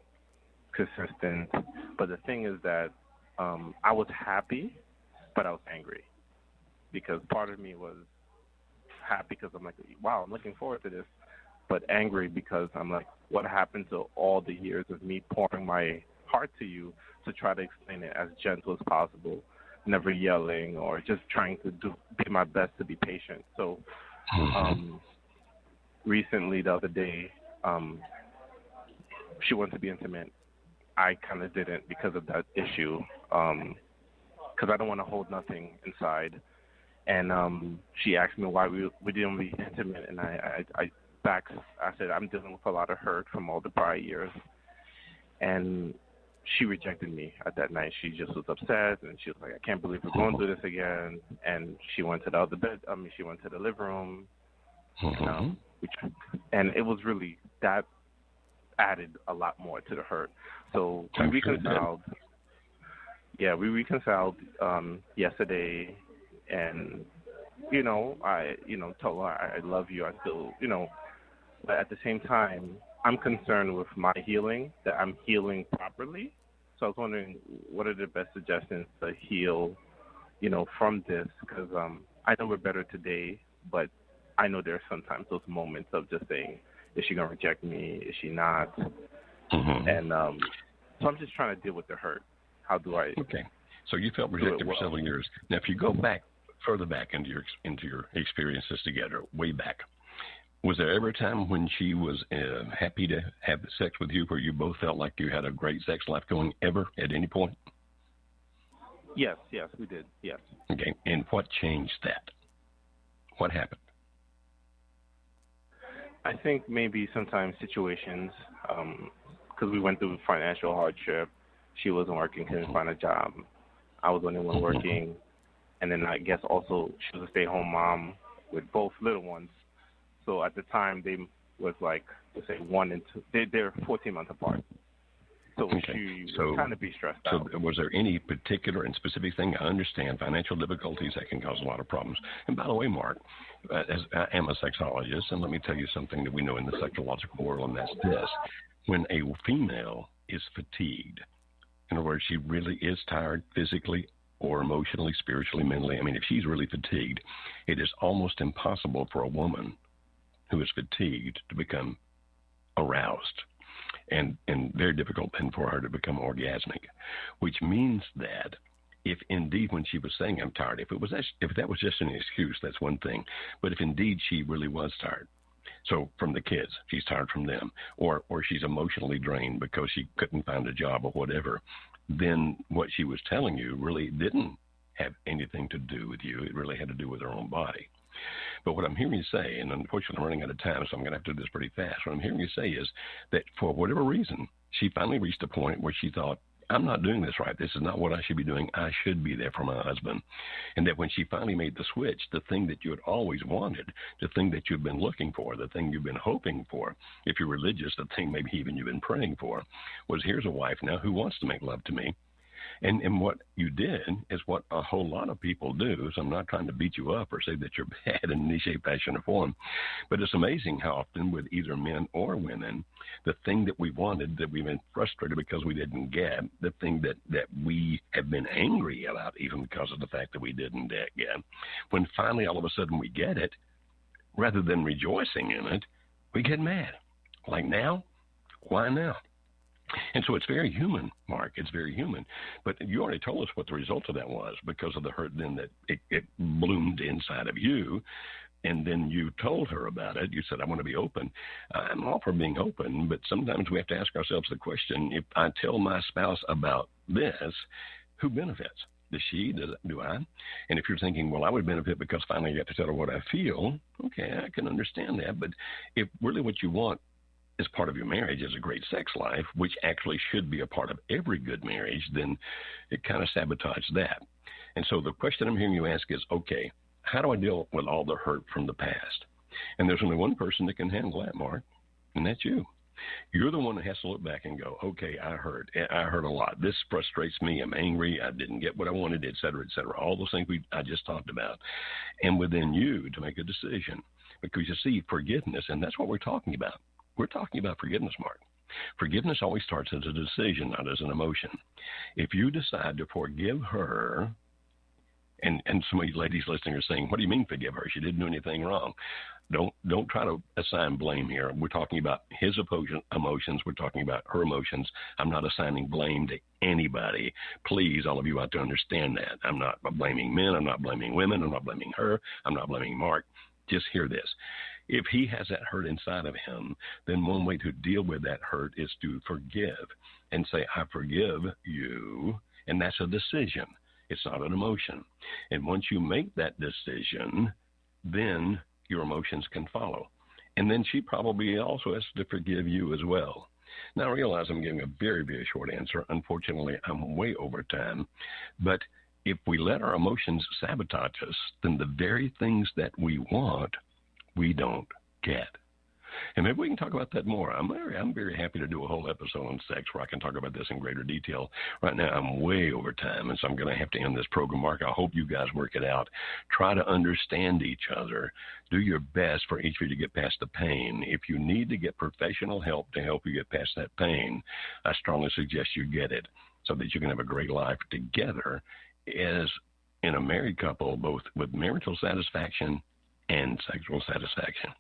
consistent. But the thing is that I was happy, but I was angry because part of me was happy because I'm like, wow, I'm looking forward to this, but angry because I'm like, what happened to all the years of me pouring my heart to you to try to explain it as gentle as possible, never yelling or just trying to be my best to be patient. So recently, the other day, she wanted to be intimate. I kind of didn't because of that issue, because I don't want to hold nothing inside. And she asked me why we didn't be intimate, and I said I'm dealing with a lot of hurt from all the prior years, and she rejected me at that night. She just was upset, and she was like, I can't believe we're going through this again. And she went to the other bed. She went to the living room, and it was really that added a lot more to the hurt. So we reconciled. Yeah, we reconciled yesterday, and I told her I love you. I still, but at the same time, I'm concerned with my healing, that I'm healing properly. So I was wondering, what are the best suggestions to heal, from this? Because I know we're better today, but I know there are sometimes those moments of just saying, is she going to reject me? Is she not? And so I'm just trying to deal with the hurt. How do I? Okay. So you felt rejected for several years. Now, if you go further back into your experiences together, way back, was there ever a time when she was happy to have sex with you where you both felt like you had a great sex life going ever at any point? Yes, we did. Yes. Okay. And what changed that? What happened? I think maybe sometimes situations, because we went through financial hardship. She wasn't working, couldn't find a job. I was the only one working. And then I guess also she was a stay-at-home mom with both little ones. So at the time, they was like, let's say 1 and 2. They're 14 months apart. So she was kind of be stressed out. So was there any particular and specific thing? I understand financial difficulties, that can cause a lot of problems. And by the way, Mark, as I am a sexologist, and let me tell you something that we know in the sexological world, and that's this. When a female is fatigued, in other words, she really is tired physically or emotionally, spiritually, mentally. I mean, if she's really fatigued, it is almost impossible for a woman who is fatigued to become aroused, and very difficult then for her to become orgasmic, which means that if indeed when she was saying I'm tired, if that was just an excuse, that's one thing. But if indeed she really was tired, so from the kids, she's tired from them, or she's emotionally drained because she couldn't find a job or whatever, then what she was telling you really didn't have anything to do with you. It really had to do with her own body. But what I'm hearing you say, and unfortunately I'm running out of time, so I'm going to have to do this pretty fast. What I'm hearing you say is that for whatever reason, she finally reached a point where she thought, I'm not doing this right. This is not what I should be doing. I should be there for my husband. And that when she finally made the switch, the thing that you had always wanted, the thing that you've been looking for, the thing you've been hoping for, if you're religious, the thing maybe even you've been praying for, was here's a wife now who wants to make love to me. And what you did is what a whole lot of people do. So I'm not trying to beat you up or say that you're bad in any shape, fashion, or form. But it's amazing how often with either men or women, the thing that we wanted, that we've been frustrated because we didn't get, the thing that we have been angry about even because of the fact that we didn't get, when finally all of a sudden we get it, rather than rejoicing in it, we get mad. Like now? Why now? And so it's very human, Mark. It's very human. But you already told us what the result of that was because of the hurt then that it bloomed inside of you. And then you told her about it. You said, I want to be open. I'm all for being open, but sometimes we have to ask ourselves the question, if I tell my spouse about this, who benefits? Does she? Do I? And if you're thinking, well, I would benefit because finally I get to tell her what I feel, okay, I can understand that. But if really what you want as part of your marriage is a great sex life, which actually should be a part of every good marriage, then it kind of sabotages that. And so the question I'm hearing you ask is, okay, how do I deal with all the hurt from the past? And there's only one person that can handle that, Mark, and that's you. You're the one that has to look back and go, okay, I hurt a lot. This frustrates me. I'm angry. I didn't get what I wanted, et cetera, et cetera. All those things I just talked about. And within you to make a decision. Because you see, forgiveness, and that's what we're talking about. We're talking about forgiveness, Mark. Forgiveness always starts as a decision, not as an emotion. If you decide to forgive her, and some of you ladies listening are saying, what do you mean forgive her? She didn't do anything wrong. Don't try to assign blame here. We're talking about his emotions. We're talking about her emotions. I'm not assigning blame to anybody. Please, all of you out there, understand that. I'm not blaming men. I'm not blaming women. I'm not blaming her. I'm not blaming Mark. Just hear this. If he has that hurt inside of him, then one way to deal with that hurt is to forgive and say, I forgive you. And that's a decision. It's not an emotion. And once you make that decision, then your emotions can follow. And then she probably also has to forgive you as well. Now, I realize I'm giving a very, very short answer. Unfortunately, I'm way over time. But if we let our emotions sabotage us, then the very things that we want, we don't get. And maybe we can talk about that more. I'm very happy to do a whole episode on sex where I can talk about this in greater detail. Right now, I'm way over time, and so I'm going to have to end this program. Mark, I hope you guys work it out. Try to understand each other. Do your best for each of you to get past the pain. If you need to get professional help to help you get past that pain, I strongly suggest you get it so that you can have a great life together as in a married couple, both with marital satisfaction and sexual satisfaction.